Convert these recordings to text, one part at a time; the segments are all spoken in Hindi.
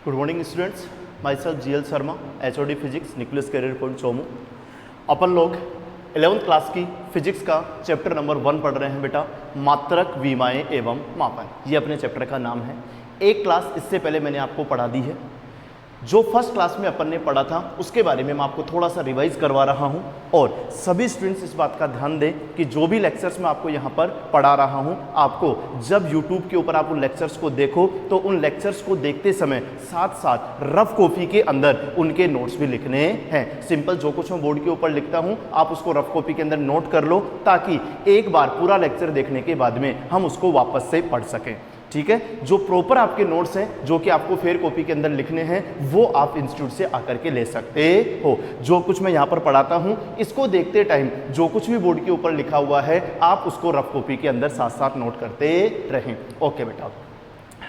Good morning students, myself GL Sharma, HOD physics, nucleus career point Chomu. अपन लोग 11th क्लास की फिजिक्स का चैप्टर नंबर 1 पढ़ रहे हैं बेटा, मात्रक, विमाएं एवं मापन। ये अपने चैप्टर का नाम है। एक क्लास इससे पहले मैंने आपको पढ़ा दी है। जो फर्स्ट क्लास में अपन ने पढ़ा था उसके बारे में मैं आपको थोड़ा सा रिवाइज करवा रहा हूं, और सभी स्टूडेंट्स इस बात का ध्यान दें कि जो भी लेक्चर्स मैं आपको यहां पर पढ़ा रहा हूं, आपको जब YouTube के ऊपर आप उन लेक्चर्स को देखो तो उन लेक्चर्स को देखते समय साथ साथ रफ कॉपी के अंदर उनके नोट्स भी लिखने हैं। सिंपल जो कुछ मैं बोर्ड के ऊपर लिखता हूं आप उसको रफ कॉपी के अंदर नोट कर लो, ताकि एक बार पूरा लेक्चर देखने के बाद में हम उसको वापस से पढ़ सकें। ठीक है, जो प्रॉपर आपके नोट्स हैं जो कि आपको फेयर कॉपी के अंदर लिखने हैं वो आप इंस्टीट्यूट से आकर के ले सकते हो। जो कुछ मैं यहाँ पर पढ़ाता हूँ इसको देखते टाइम जो कुछ भी बोर्ड के ऊपर लिखा हुआ है आप उसको रफ कॉपी के अंदर साथ साथ नोट करते रहें। ओके बेटा,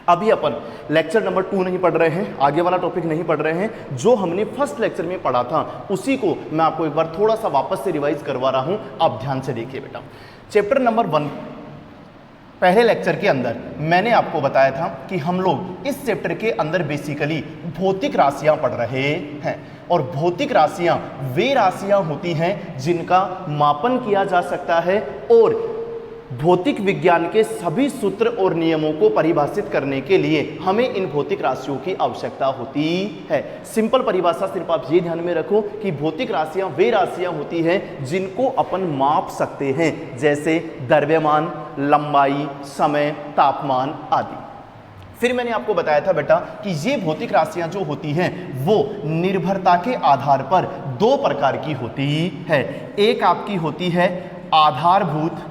अभी अपन लेक्चर नंबर 2 नहीं पढ़ रहे हैं, आगे वाला टॉपिक नहीं पढ़ रहे हैं। जो हमने फर्स्ट लेक्चर में पढ़ा था उसी को मैं आपको एक बार थोड़ा सा वापस से रिवाइज करवा रहा हूँ। आप ध्यान से देखिए बेटा, चैप्टर नंबर 1 पहले लेक्चर के अंदर मैंने आपको बताया था कि हम लोग इस चैप्टर के अंदर बेसिकली भौतिक राशियां पढ़ रहे हैं, और भौतिक राशियां वे राशियां होती हैं जिनका मापन किया जा सकता है, और भौतिक विज्ञान के सभी सूत्र और नियमों को परिभाषित करने के लिए हमें इन भौतिक राशियों की आवश्यकता होती है। सिंपल परिभाषा सिर्फ आप ये ध्यान में रखो कि भौतिक राशियां वे राशियां होती हैं जिनको अपन माप सकते हैं, जैसे द्रव्यमान, लंबाई, समय, तापमान आदि। फिर मैंने आपको बताया था बेटा कि ये भौतिक राशियां जो होती हैं वो निर्भरता के आधार पर 2 प्रकार की होती है। एक आपकी होती है आधारभूत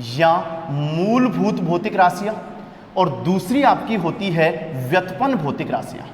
या मूलभूत भौतिक राशियां, और दूसरी आपकी होती है व्युत्पन्न भौतिक राशियां।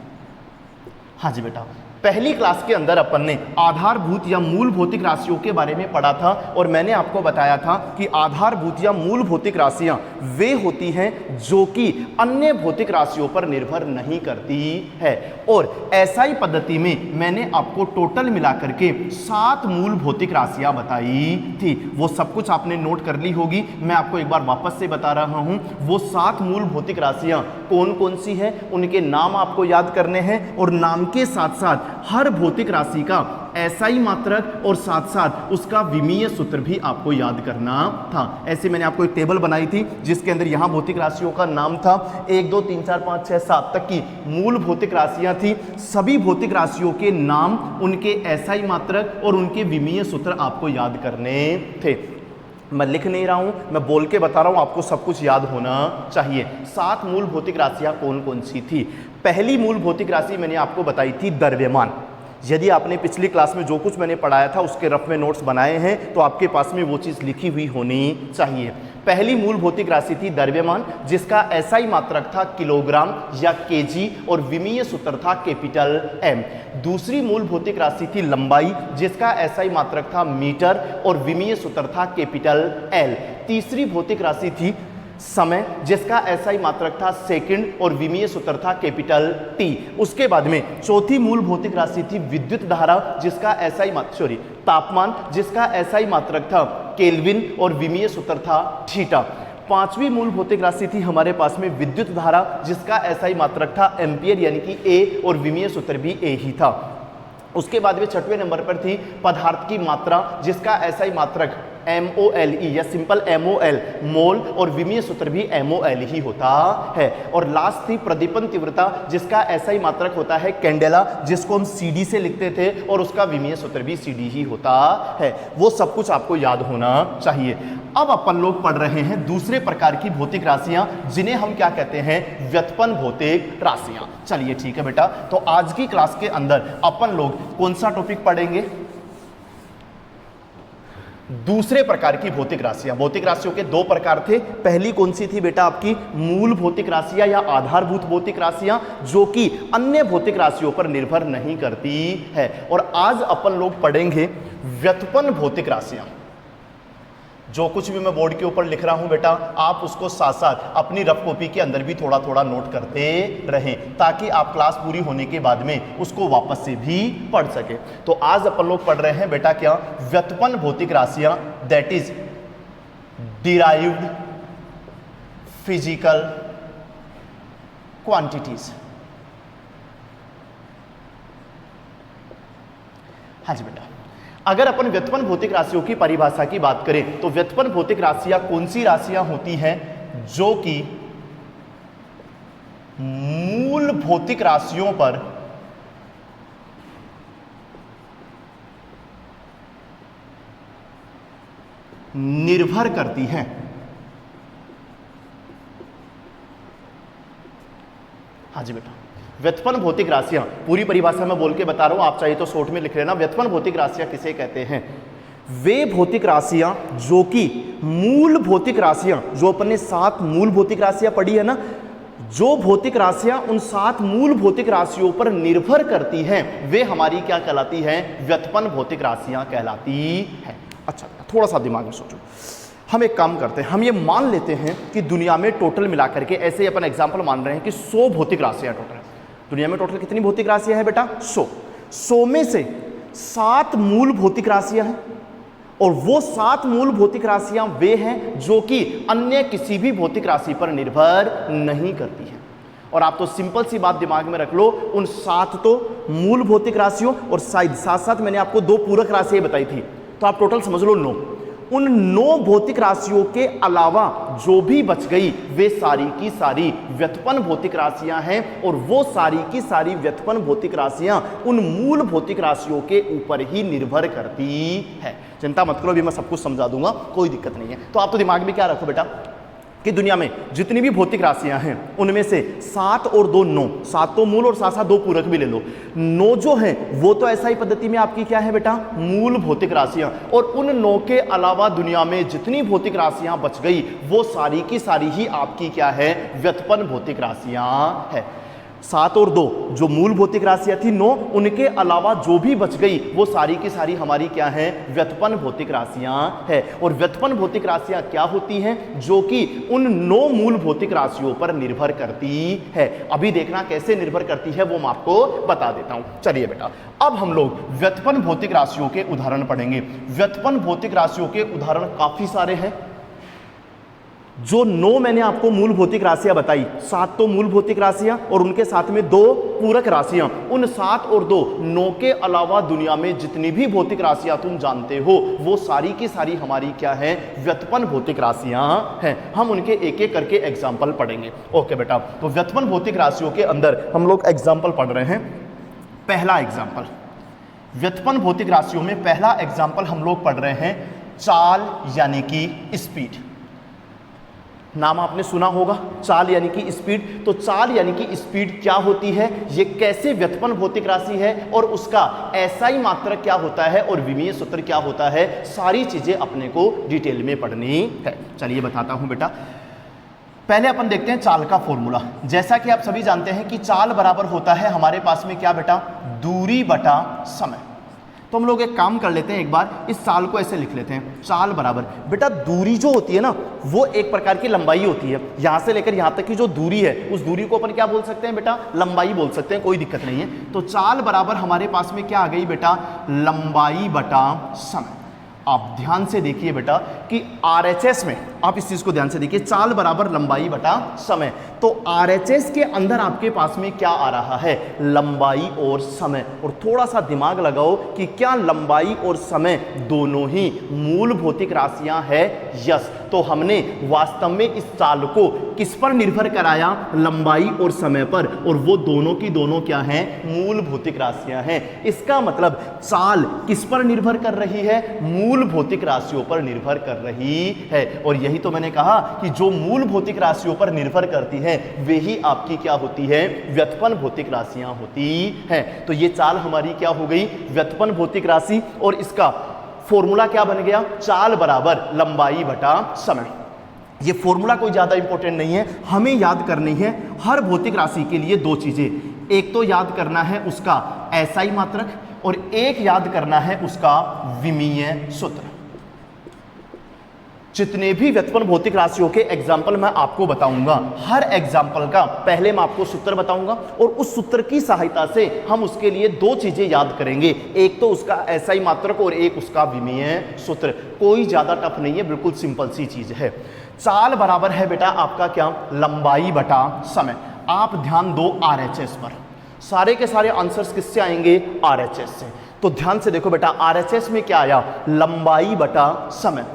हाँ जी बेटा, पहली क्लास के अंदर अपन ने आधारभूत या मूल भौतिक राशियों के बारे में पढ़ा था, और मैंने आपको बताया था कि आधारभूत या मूल भौतिक राशियां वे होती हैं जो कि अन्य भौतिक राशियों पर निर्भर नहीं करती है। और SI पद्धति में मैंने आपको टोटल मिलाकर के 7 मूल भौतिक राशियां बताई थी। वो सब कुछ आपने नोट कर ली होगी, मैं आपको एक बार वापस से बता रहा हूं। वो 7 मूल भौतिक राशियां कौन कौन सी हैं, उनके नाम आपको याद करने हैं, और नाम के साथ साथ हर भौतिक राशि का SI मात्रक और साथ साथ उसका विमीय सूत्र भी आपको याद करना था। ऐसे मैंने आपको एक टेबल बनाई थी जिसके अंदर यहां भौतिक राशियों का नाम था। 1 2 3 4 5 6 7 तक की मूल भौतिक राशियां थी। सभी भौतिक राशियों के नाम, उनके SI मात्रक और उनके विमीय सूत्र आपको याद करने थे। मैं लिख नहीं रहा हूं, मैं बोल के बता रहा हूं, आपको सब कुछ याद होना चाहिए। 7 मूल भौतिक राशियां कौन कौन सी थी। पहली मूल भौतिक राशि मैंने आपको बताई थी द्रव्यमान। यदि आपने पिछली क्लास में जो कुछ मैंने पढ़ाया था उसके रफ में नोट्स बनाए हैं तो आपके पास में वो चीज़ लिखी हुई होनी चाहिए। पहली मूल भौतिक राशि थी द्रव्यमान, जिसका SI मात्रक था किलोग्राम या केजी, और विमीय सूत्र था कैपिटल M। दूसरी मूल भौतिक राशि थी लंबाई, जिसका SI मात्रक था मीटर और विमीय सूत्र था कैपिटल L। तीसरी भौतिक राशि थी समय, जिसका SI मात्रक था सेकंड और विमीय सूत्र था कैपिटल T। उसके बाद में चौथी मूल भौतिक राशि थी विद्युत धारा, जिसका तापमान, जिसका SI मात्रक था केल्विन और विमीय सूत्र था थीटा। पांचवी मूल भौतिक राशि थी हमारे पास में विद्युत धारा, जिसका SI मात्रक था एम्पियर यानी कि A, और विमीय सूत्र भी A ही था। उसके बाद में 6वें नंबर पर थी पदार्थ की मात्रा, जिसका SI मात्रक MOLE या सिंपल MOL, मोल, और विमीय सूत्र भी MOL ही होता है। और लास्ट थी प्रदीपन तीव्रता, जिसका SI मात्रक होता है कैंडेला, जिसको हम CD से लिखते थे, और उसका विमीय सूत्र भी CD ही होता है। वो सब कुछ आपको याद होना चाहिए। अब अपन लोग पढ़ रहे हैं दूसरे प्रकार की भौतिक राशियां, जिन्हें हम क्या कहते हैं, व्युत्पन्न भौतिक राशियां। चलिए ठीक है बेटा, तो आज की क्लास के अंदर अपन लोग कौन सा टॉपिक पढ़ेंगे, दूसरे प्रकार की भौतिक राशियां। भौतिक राशियों के 2 प्रकार थे। पहली कौन सी थी बेटा, आपकी मूल भौतिक राशियां या आधारभूत भौतिक राशियां, जो कि अन्य भौतिक राशियों पर निर्भर नहीं करती है। और आज अपन लोग पढ़ेंगे व्युत्पन्न भौतिक राशियां। जो कुछ भी मैं बोर्ड के ऊपर लिख रहा हूं बेटा, आप उसको साथ साथ अपनी रफ कॉपी के अंदर भी थोड़ा थोड़ा नोट करते रहें, ताकि आप क्लास पूरी होने के बाद में उसको वापस से भी पढ़ सके। तो आज अपन लोग पढ़ रहे हैं बेटा क्या, व्युत्पन्न भौतिक राशियां, that is derived physical quantities. हाँ जी बेटा, अगर अपन व्युत्पन्न भौतिक राशियों की परिभाषा की बात करें तो व्युत्पन्न भौतिक राशियां कौन सी राशियां होती हैं जो कि मूल भौतिक राशियों पर निर्भर करती हैं। हाँ जी बेटा, व्युत्पन्न भौतिक राशियां, पूरी परिभाषा में बोल के बता रहा हूं, आप चाहिए तो शॉर्ट में लिख लेना। व्युत्पन्न भौतिक राशियां किसे कहते हैं? वे भौतिक राशियां जो कि मूल भौतिक राशियां, जो अपने 7 मूल भौतिक राशियां पढ़ी है ना, जो भौतिक राशियां उन 7 मूल भौतिक राशियों पर निर्भर करती हैं, वे हमारी क्या कहलाती हैं? व्युत्पन्न भौतिक राशियां कहलाती हैं। अच्छा, थोड़ा सा दिमाग में सोचो। हम एक काम करते हैं, हम ये मान लेते हैं कि दुनिया में टोटल मिलाकर के, ऐसे ही अपन एग्जांपल मान रहे हैं कि 100 भौतिक राशियां टोटल। दुनिया में टोटल कितनी भौतिक राशियां हैं बेटा? 100 में से 7 मूल भौतिक राशियां हैं, और वो 7 मूल भौतिक राशियां वे हैं जो कि अन्य किसी भी भौतिक राशि पर निर्भर नहीं करती हैं। और आप तो सिंपल सी बात दिमाग में रख लो, उन 7 तो मूल भौतिक राशियों और साथ साथ मैंने आपको 2 पूरक राशियां बताई थी, तो आप टोटल समझ लो 9। उन 9 भौतिक राशियों के अलावा जो भी बच गई वे सारी की सारी व्युत्पन्न भौतिक राशियां हैं, और वो सारी की सारी व्युत्पन्न भौतिक राशियां उन मूल भौतिक राशियों के ऊपर ही निर्भर करती है। चिंता मत करो, अभी मैं सब कुछ समझा दूंगा, कोई दिक्कत नहीं है। तो आप तो दिमाग में क्या रखो बेटा कि दुनिया में जितनी भी भौतिक राशियां हैं उनमें से 7 और 2 9, 7 तो मूल और साथ साथ 2 पूरक भी ले लो। 9 जो है वो तो ऐसा ही पद्धति में आपकी क्या है बेटा? मूल भौतिक राशियां। और उन 9 के अलावा दुनिया में जितनी भौतिक राशियां बच गई वो सारी की सारी ही आपकी क्या है? व्युत्पन्न भौतिक राशियां है। 7 और 2 जो मूल भौतिक राशियां थी 9, उनके अलावा जो भी बच गई वो सारी की सारी हमारी क्या है? व्युत्पन्न भौतिक राशियां है। और व्युत्पन्न भौतिक राशियां क्या होती हैं? जो कि उन 9 मूल भौतिक राशियों पर निर्भर करती है। अभी देखना कैसे निर्भर करती है वो मैं आपको बता देता हूं। चलिए बेटा, अब हम लोग व्युत्पन्न भौतिक राशियों के उदाहरण पढ़ेंगे। व्युत्पन्न भौतिक राशियों के उदाहरण काफी सारे हैं। जो 9 मैंने आपको मूल भौतिक राशियां बताई, 7 तो मूल भौतिक राशियां और उनके साथ में 2 पूरक राशियां, उन 7 और 2 9 के अलावा दुनिया में जितनी भी भौतिक राशियां तुम जानते हो वो सारी की सारी हमारी क्या है? व्युत्पन्न भौतिक राशियां हैं। हम उनके एक एक करके एग्जाम्पल पढ़ेंगे। ओके बेटा, तो व्युत्पन्न भौतिक राशियों के अंदर हम लोग एग्जाम्पल पढ़ रहे हैं। पहला एग्जाम्पल व्युत्पन्न भौतिक राशियों में पहला एग्जाम्पल हम लोग पढ़ रहे हैं चाल यानी कि स्पीड। नाम आपने सुना होगा, चाल यानी कि स्पीड। तो चाल यानी कि स्पीड क्या होती है, ये कैसे व्युत्पन्न भौतिक राशि है, और उसका एसआई मात्रक क्या होता है और विमीय सूत्र क्या होता है, सारी चीजें अपने को डिटेल में पढ़नी है। चलिए बताता हूं बेटा। पहले अपन देखते हैं चाल का फॉर्मूला। जैसा कि आप सभी जानते हैं कि चाल बराबर होता है हमारे पास में क्या बेटा? दूरी बटा समय। तो हम लोग एक काम कर लेते हैं, एक बार इस चाल को ऐसे लिख लेते हैं, चाल बराबर बेटा दूरी जो होती है ना वो एक प्रकार की लंबाई होती है। यहां से लेकर यहां तक की जो दूरी है उस दूरी को अपन क्या बोल सकते हैं बेटा? लंबाई बोल सकते हैं, कोई दिक्कत नहीं है। तो चाल बराबर हमारे पास में क्या आ गई बेटा? लंबाई बटा समय। आप ध्यान से देखिए बेटा कि आरएचएस में, आप इस चीज को ध्यान से देखिए, चाल बराबर लंबाई बटा समय। तो आरएचएस के अंदर आपके पास में क्या आ रहा है? लंबाई और समय। और थोड़ा सा दिमाग लगाओ कि क्या लंबाई और समय दोनों ही मूल भौतिक राशियां हैं? यस। तो हमने वास्तव में इस चाल को किस पर निर्भर कराया? लंबाई और समय पर, और वो दोनों की दोनों क्या हैं? मूल भौतिक राशियां हैं। इसका मतलब चाल किस पर निर्भर कर रही है? मूल भौतिक राशियों पर निर्भर कर रही है। और यही तो मैंने कहा कि जो मूल भौतिक राशियों पर निर्भर करती है वे ही आपकी क्या होती है? व्युत्पन्न भौतिक राशियां होती हैं। तो ये चाल हमारी क्या हो गई? व्युत्पन्न भौतिक राशि। और इसका फॉर्मूला क्या बन गया? चाल बराबर लंबाई बटा समय। ये फॉर्मूला कोई ज्यादा इंपॉर्टेंट नहीं है, हमें याद करनी है हर भौतिक राशि के लिए 2 चीजें। एक तो याद करना है उसका एसआई मात्रक, और एक याद करना है उसका विमीय सूत्र। जितने भी व्युत्पन्न भौतिक राशियों के एग्जाम्पल मैं आपको बताऊंगा, हर एग्जाम्पल का पहले मैं आपको सूत्र बताऊंगा, और उस सूत्र की सहायता से हम उसके लिए 2 चीजें याद करेंगे। एक तो उसका एसआई मात्रक और एक उसका विमीय सूत्र। कोई ज्यादा टफ नहीं है, बिल्कुल सिंपल सी चीज है। चाल बराबर है बेटा आपका क्या? लंबाई बटा समय। आप ध्यान दो RHS पर। सारे के सारे आंसर्स किससे आएंगे? RHS से। तो ध्यान से देखो बेटा, RHS में क्या आया? लंबाई बटा समय।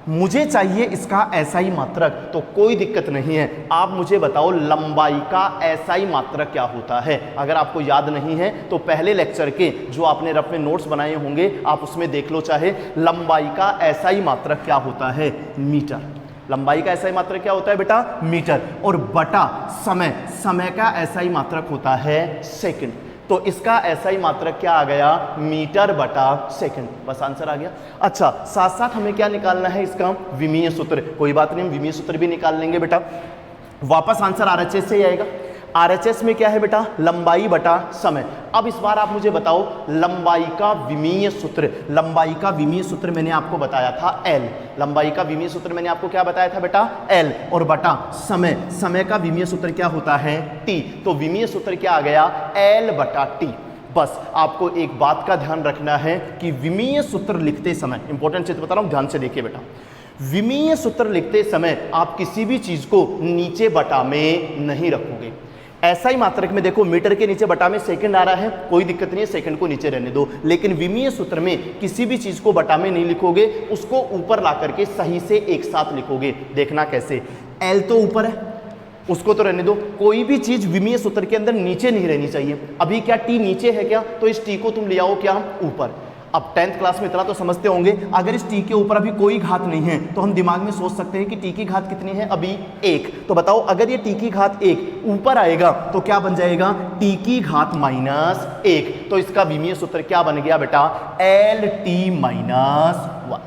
मुझे चाहिए इसका SI मात्रक, तो कोई दिक्कत नहीं है। आप मुझे बताओ लंबाई का SI मात्रक क्या होता है। अगर आपको याद नहीं है तो पहले लेक्चर के जो आपने रफ में नोट्स बनाए होंगे आप उसमें देख लो चाहे। लंबाई का SI मात्रक क्या होता है? मीटर। लंबाई का SI मात्रक क्या होता है बेटा? मीटर। और बटा समय, समय का SI मात्रक होता है सेकंड। तो इसका SI मात्रक क्या आ गया? मीटर बटा सेकंड। बस आंसर आ गया। अच्छा, साथ साथ हमें क्या निकालना है? इसका विमीय सूत्र। कोई बात नहीं, हम विमीय सूत्र भी निकाल लेंगे बेटा। वापस आंसर RHS से ही आएगा। RHS में क्या है बेटा? लंबाई बटा समय। अब इस बार आप मुझे बताओ लंबाई का विमीय सूत्र। लंबाई का विमीय सूत्र मैंने आपको बताया था L। लंबाई का विमीय सूत्र मैंने आपको क्या बताया था बेटा? L। और बटा समय, समय का विमीय सूत्र क्या होता है? T। तो विमीय सूत्र क्या आ गया? L बटा T। बस आपको एक बात का ध्यान रखना है कि विमीय सूत्र लिखते समय, इंपॉर्टेंट चीज बता रहा हूं, ध्यान से देखिए बेटा। विमीय सूत्र लिखते समय आप किसी भी चीज को नीचे बटा में नहीं रखोगे। SI मात्रक में देखो मीटर के नीचे बटा में सेकंड आ रहा है, कोई दिक्कत नहीं है, सेकंड को नीचे रहने दो। लेकिन विमीय सूत्र में किसी भी चीज को बटा में नहीं लिखोगे, उसको ऊपर ला करके सही से एक साथ लिखोगे। देखना कैसे? L तो ऊपर है, उसको तो रहने दो। कोई भी चीज विमीय सूत्र के अंदर नीचे नहीं रहनी चाहिए। अभी क्या T नीचे है क्या? तो इस T को तुम ले आओ क्या? ऊपर। अब 10th क्लास में इतना तो समझते होंगे, अगर इस T के ऊपर अभी कोई घात नहीं है तो हम दिमाग में सोच सकते हैं कि T की घात कितनी है? अभी 1। तो बताओ अगर ये T की घात 1 ऊपर आएगा तो क्या बन जाएगा? T की घात -1। तो इसका विमीय सूत्र क्या बन गया बेटा? LT-1।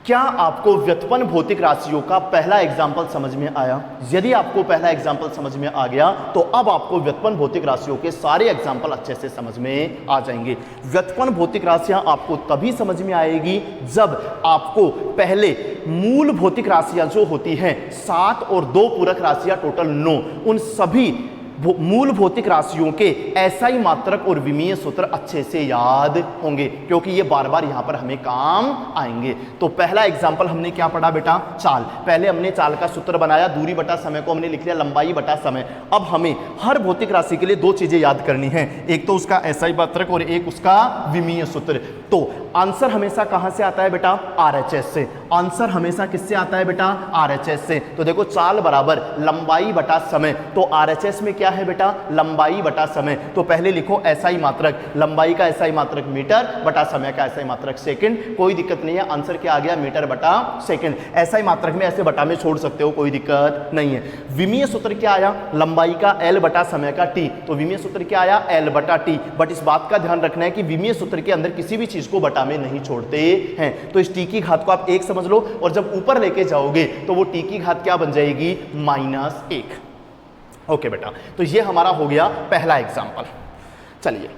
क्या आपको व्युत्पन्न भौतिक राशियों का पहला एग्जाम्पल समझ में आया? यदि आपको पहला एग्जाम्पल समझ में आ गया तो अब आपको व्युत्पन्न भौतिक राशियों के सारे एग्जाम्पल अच्छे से समझ में आ जाएंगे। व्युत्पन्न भौतिक राशियां आपको तभी समझ में आएगी जब आपको पहले मूल भौतिक राशियां जो होती हैं 7 और 2 पूरक राशियां टोटल 9, उन सभी मूल भौतिक राशियों के SI मात्रक और विमीय सूत्र अच्छे से याद होंगे, क्योंकि ये बार बार यहां पर हमें काम आएंगे। तो पहला एग्जांपल हमने क्या पढ़ा बेटा? चाल। पहले हमने चाल का सूत्र बनाया, दूरी बटा समय को हमने लिख लिया लंबाई बटा समय। अब हमें हर भौतिक राशि के लिए 2 चीजें याद करनी है, एक तो उसका SI मात्रक और एक उसका विमीय सूत्र। तो आंसर हमेशा कहां से आता है बेटा? RHS से। आंसर हमेशा किससे आता है बेटा? RHS से। तो देखो चाल बराबर लंबाई बटा समय, तो RHS में क्या है बेटा? लंबाई बटा समय। तो पहले लिखो SI मात्रक, लंबाई का SI मात्रक मीटर बटा समय का SI मात्रक सेकंड। कोई दिक्कत नहीं है, आंसर क्या आ गया? मीटर बटा सेकंड। SI मात्रक में ऐसे बटा में छोड़ सकते हो, कोई दिक्कत नहीं है। विमीय सूत्र क्या आया? लंबाई का L बटा समय का T। तो विमीय सूत्र क्या आया? L बटा T। बट इस बात का ध्यान रखना है कि विमीय सूत्र के अंदर किसी भी चीज को बटा में नहीं छोड़ते हैं। तो इस T की घात को आप 1 समझ लो, और जब ऊपर लेके जाओगे तो वो T की घात क्या बन जाएगी? -1। ओके बेटा, तो ये हमारा हो गया पहला एग्जाम्पल। चलिए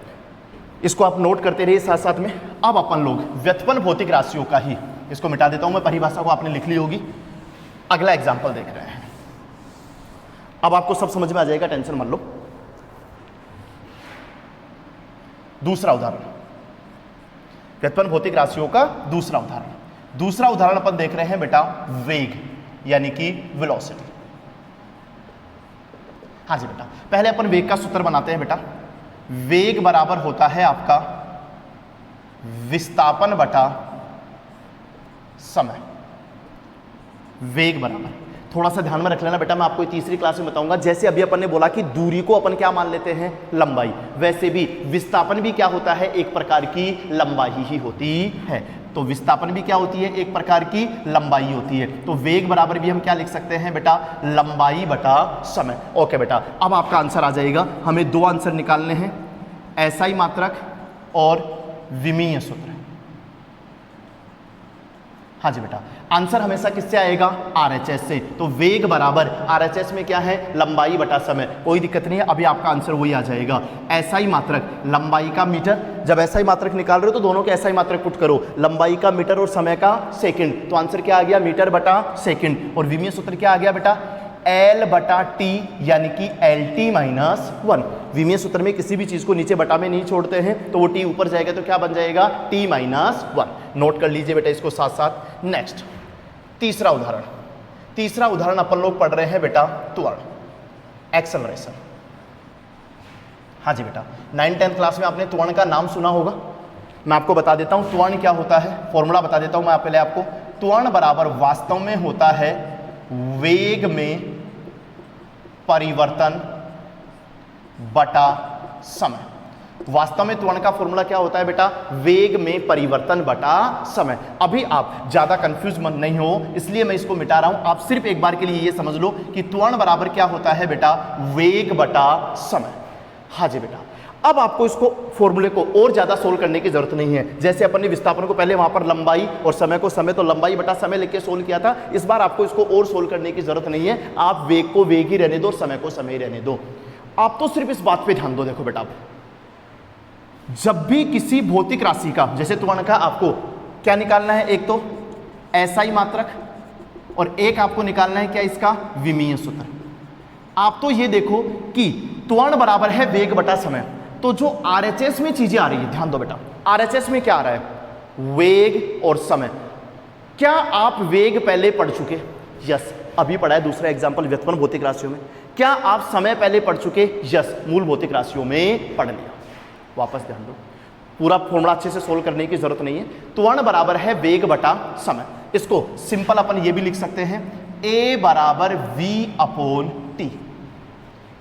इसको आप नोट करते रहिए साथ साथ में। अब अपन लोग व्युत्पन्न भौतिक राशियों का ही, इसको मिटा देता हूं मैं, परिभाषा को आपने लिख ली होगी। अगला एग्जाम्पल देख रहे हैं। अब आपको सब समझ में आ जाएगा, टेंशन मत लो। दूसरा उदाहरण, व्युत्पन्न भौतिक राशियों का दूसरा उदाहरण। दूसरा उदाहरण अपन देख रहे हैं बेटा वेग, यानी कि वेलोसिटी। हाँ जी बेटा, पहले अपन वेग का सूत्र बनाते हैं बेटा। वेग बराबर होता है आपका विस्थापन बटा समय। वेग बराबर, थोड़ा सा ध्यान में रख लेना बेटा, मैं आपको तीसरी क्लास में बताऊंगा। जैसे अभी अपन ने बोला कि दूरी को अपन क्या मान लेते हैं? लंबाई। वैसे भी विस्थापन भी क्या होता है? एक प्रकार की लंबाई ही होती है। तो विस्थापन भी क्या होती है? एक प्रकार की लंबाई होती है। तो वेग बराबर भी हम क्या लिख सकते हैं बेटा? लंबाई बटा समय। ओके बेटा, अब आपका आंसर आ जाएगा। हमें 2 आंसर निकालने हैं, SI मात्रक और विमीय सूत्र। हाँ जी बेटा, आंसर हमेशा किससे आएगा? RHS से। तो वेग बराबर RHS में क्या है? लंबाई बटा समय। कोई दिक्कत नहीं है, अभी आपका आंसर वही आ जाएगा। SI मात्रक, लंबाई का मीटर। जब SI मात्रक निकाल रहे हो तो दोनों के SI मात्रक पुट करो, लंबाई का मीटर और समय का सेकंड। तो आंसर क्या आ गया? मीटर बटा सेकंड। और विमीय सूत्र क्या आ गया बेटा? L बटा T, यानी कि LT-1। विमीय सूत्र में किसी भी चीज को नीचे बटा में नहीं छोड़ते हैं, तो वो T ऊपर जाएगा तो क्या बन जाएगा? T-1। नोट कर लीजिए बेटा इसको साथ साथ। नेक्स्ट तीसरा उदाहरण। तीसरा उदाहरण अपन लोग पढ़ रहे हैं बेटा त्वरण। एक्सेलरेशन। हाँ जी बेटा, 9th-10th क्लास में आपने त्वरण का नाम सुना होगा। मैं आपको बता देता हूं त्वरण क्या होता है, फॉर्मूला बता देता हूं मैं पहले आपको। त्वरण बराबर वास्तव में होता है वेग में परिवर्तन बटा समय। वास्तव में त्वरण का फॉर्मूला क्या होता है बेटा, वेग में परिवर्तन बटा समय। अभी आप ज्यादा कंफ्यूज मत नहीं हो, इसलिए मैं इसको मिटा रहा हूं। आप सिर्फ एक बार के लिए ये समझ लो कि त्वरण बराबर क्या होता है बेटा, वेग बटा समय। हाँ जी बेटा, अब आपको इसको फॉर्मूले को और ज्यादा सोल्व करने की जरूरत नहीं है। जैसे अपन ने विस्थापन को पहले वहां पर लंबाई और समय को समय, तो लंबाई बटा समय लेके सोल्व किया था। इस बार आपको इसको और सोल्व करने की जरूरत नहीं है। आप वेग को वेग ही रहने दो, समय को समय ही रहने दो। आप तो सिर्फ इस बात पे ध्यान दो। देखो बेटा, जब भी किसी भौतिक राशि का, जैसे त्वरण का, आपको क्या निकालना है, एक तो एसआई मात्रक और एक आपको निकालना है क्या, इसका विमीय सूत्र। आप तो ये देखो कि त्वरण बराबर है वेग बटा समय, तो जो आरएचएस में चीजें आ रही है, ध्यान दो बेटा, आरएचएस में क्या आ रहा है, वेग और समय। क्या आप वेग पहले पढ़ चुके? यस, अभी पढ़ा है दूसरा एग्जांपल व्युत्पन्न भौतिक राशियों में। क्या आप समय पहले पढ़ चुके? यस, मूल भौतिक राशियों में पढ़ लिया। वापस ध्यान दो, पूरा फॉर्मूला अच्छे से सोल्व करने की जरूरत नहीं है। त्वरण बराबर है वेग बटा समय। इसको सिंपल अपन ये भी लिख सकते हैं, ए बराबर वी अपॉन टी।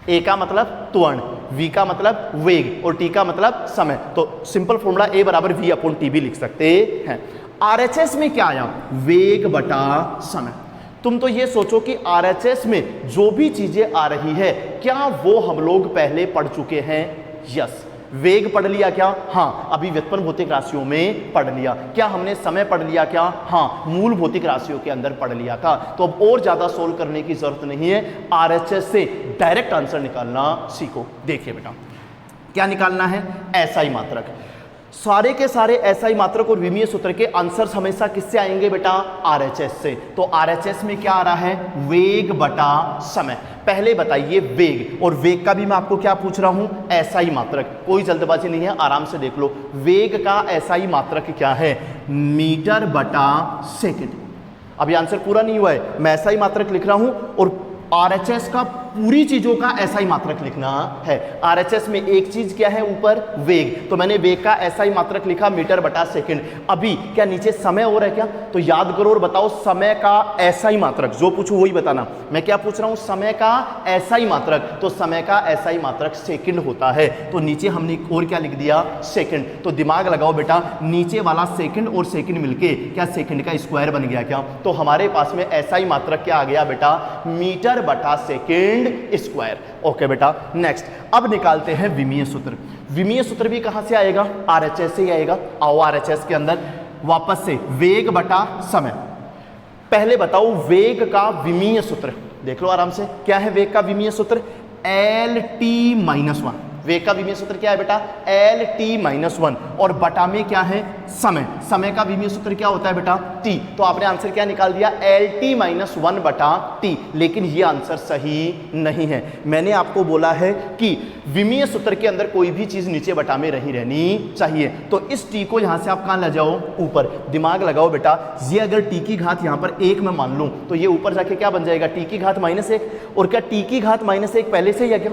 ए का मतलब त्वरण, वी का मतलब वेग और टी का मतलब समय। तो सिंपल फॉर्मूला ए बराबर वी अपॉन टी भी लिख सकते हैं। आरएचएस में क्या आया, वेग बटा समय। तुम तो ये सोचो कि आरएचएस में जो भी चीजें आ रही है, क्या वो हम लोग पहले पढ़ चुके हैं? यस। वेग पढ़ लिया क्या? हाँ, अभी व्युत्पन्न भौतिक राशियों में पढ़ लिया। क्या हमने समय पढ़ लिया क्या? हाँ, मूल भौतिक राशियों के अंदर पढ़ लिया था। तो अब और ज्यादा सोल्व करने की जरूरत नहीं है। आरएचएस से डायरेक्ट आंसर निकालना सीखो। देखिए बेटा, क्या निकालना है, एसआई मात्रक। सारे के सारे एसआई मात्रक और विमीय सूत्र के आंसर्स हमेशा किससे आएंगे बेटा, आरएचएस से। तो आरएचएस में क्या आ रहा है, वेग बटा समय। पहले बताइए वेग, और वेग का भी मैं आपको क्या पूछ रहा हूं, एसआई मात्रक। कोई जल्दबाजी नहीं है, आराम से देख लो। वेग का एसआई मात्रक क्या है, मीटर बटा सेकंड। अभी आंसर पूरा नहीं हुआ है, मैं एसआई मात्रक लिख रहा हूं और आरएचएस का पूरी चीजों का एसआई मात्रक लिखना है। आरएचएस में एक चीज क्या है, ऊपर वेग, तो मैंने वेग का एसआई मात्रक लिखा मीटर बटा सेकंड। अभी क्या नीचे समय हो रहा है क्या, तो याद करो और बताओ समय का एसआई मात्रक। जो पूछूं वही बताना। मैं क्या पूछ रहा हूं, समय का एसआई मात्रक। तो समय का एसआई मात्रक सेकंड होता है, तो नीचे हमने और क्या लिख दिया, सेकंड। तो दिमाग लगाओ बेटा, नीचे वाला सेकंड और सेकंड मिलके क्या सेकंड का स्क्वायर बन गया क्या? तो हमारे पास में एसआई मात्रक क्या आ गया बेटा, मीटर बटा सेकंड स्क्वायर। ओके बेटा, नेक्स्ट अब निकालते हैं विमीय सूत्र। विमीय सूत्र भी कहां से आएगा, आरएचएस से ही आएगा। आओ आरएचएस के अंदर वापस से वेग बटा समय। पहले बताओ वेग का विमीय सूत्र, देख लो आराम से। क्या है वेग का विमीय सूत्र, एल टी माइनस वन। वेग का विमीय सूत्र क्या है बेटा, एल टी माइनस वन, और बटा में क्या है, समय। समय का विमीय सूत्र क्या होता है बेटा, टी। तो आपने आंसर क्या निकाल दिया, एल टी माइनस वन बटा टी। लेकिन ये आंसर सही नहीं है। मैंने आपको बोला है कि विमीय सूत्र के अंदर कोई भी चीज नीचे बटा में रही रहनी चाहिए। तो इस टी को यहां से आप कहां ले जाओ, ऊपर। दिमाग लगाओ बेटा, ये अगर टी की घात यहां पर एक मैं मान लूं, तो ये ऊपर जाके क्या बन जाएगा, टी की घात माइनस एक। और क्या टी की घात माइनस एक पहले से ही है क्या,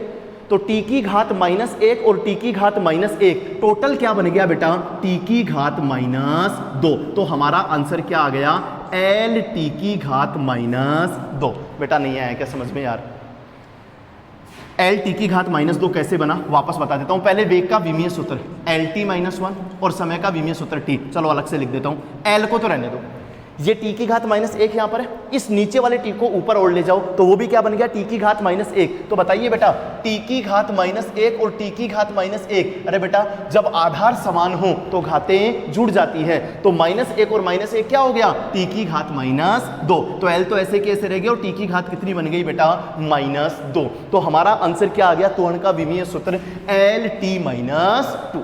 तो टी की घात माइनस एक और टी की घात माइनस एक, टोटल क्या बन गया बेटा, टी की घात माइनस दो। तो हमारा आंसर क्या आ गया, एल टी की घात माइनस दो। बेटा नहीं आया क्या समझ में यार, एल टी की घात माइनस दो कैसे बना, वापस बता देता हूं। पहले वेग का विमीय सूत्र एल टी माइनस वन और समय का विमीय सूत्र टी। चलो अलग से लिख देता हूं, एल को तो रहने दो, ये टी की घात माइनस एक यहां पर है, इस नीचे वाले टी को ऊपर और ले जाओ, तो वो भी क्या बन गया, टी की घात माइनस एक। तो बताइए बेटा, टी की घात माइनस एक और टी की घात माइनस एक, अरे बेटा जब आधार समान हो तो घातें जुड़ जाती है। तो माइनस एक और माइनस एक क्या हो गया, टी की घात माइनस दो। तो एल तो ऐसे के ऐसे रह गया और टी की घात कितनी बन गई बेटा, माइनस दो। तो हमारा आंसर क्या आ गया, त्वरण का विमीय सूत्र एल टी माइनस टू।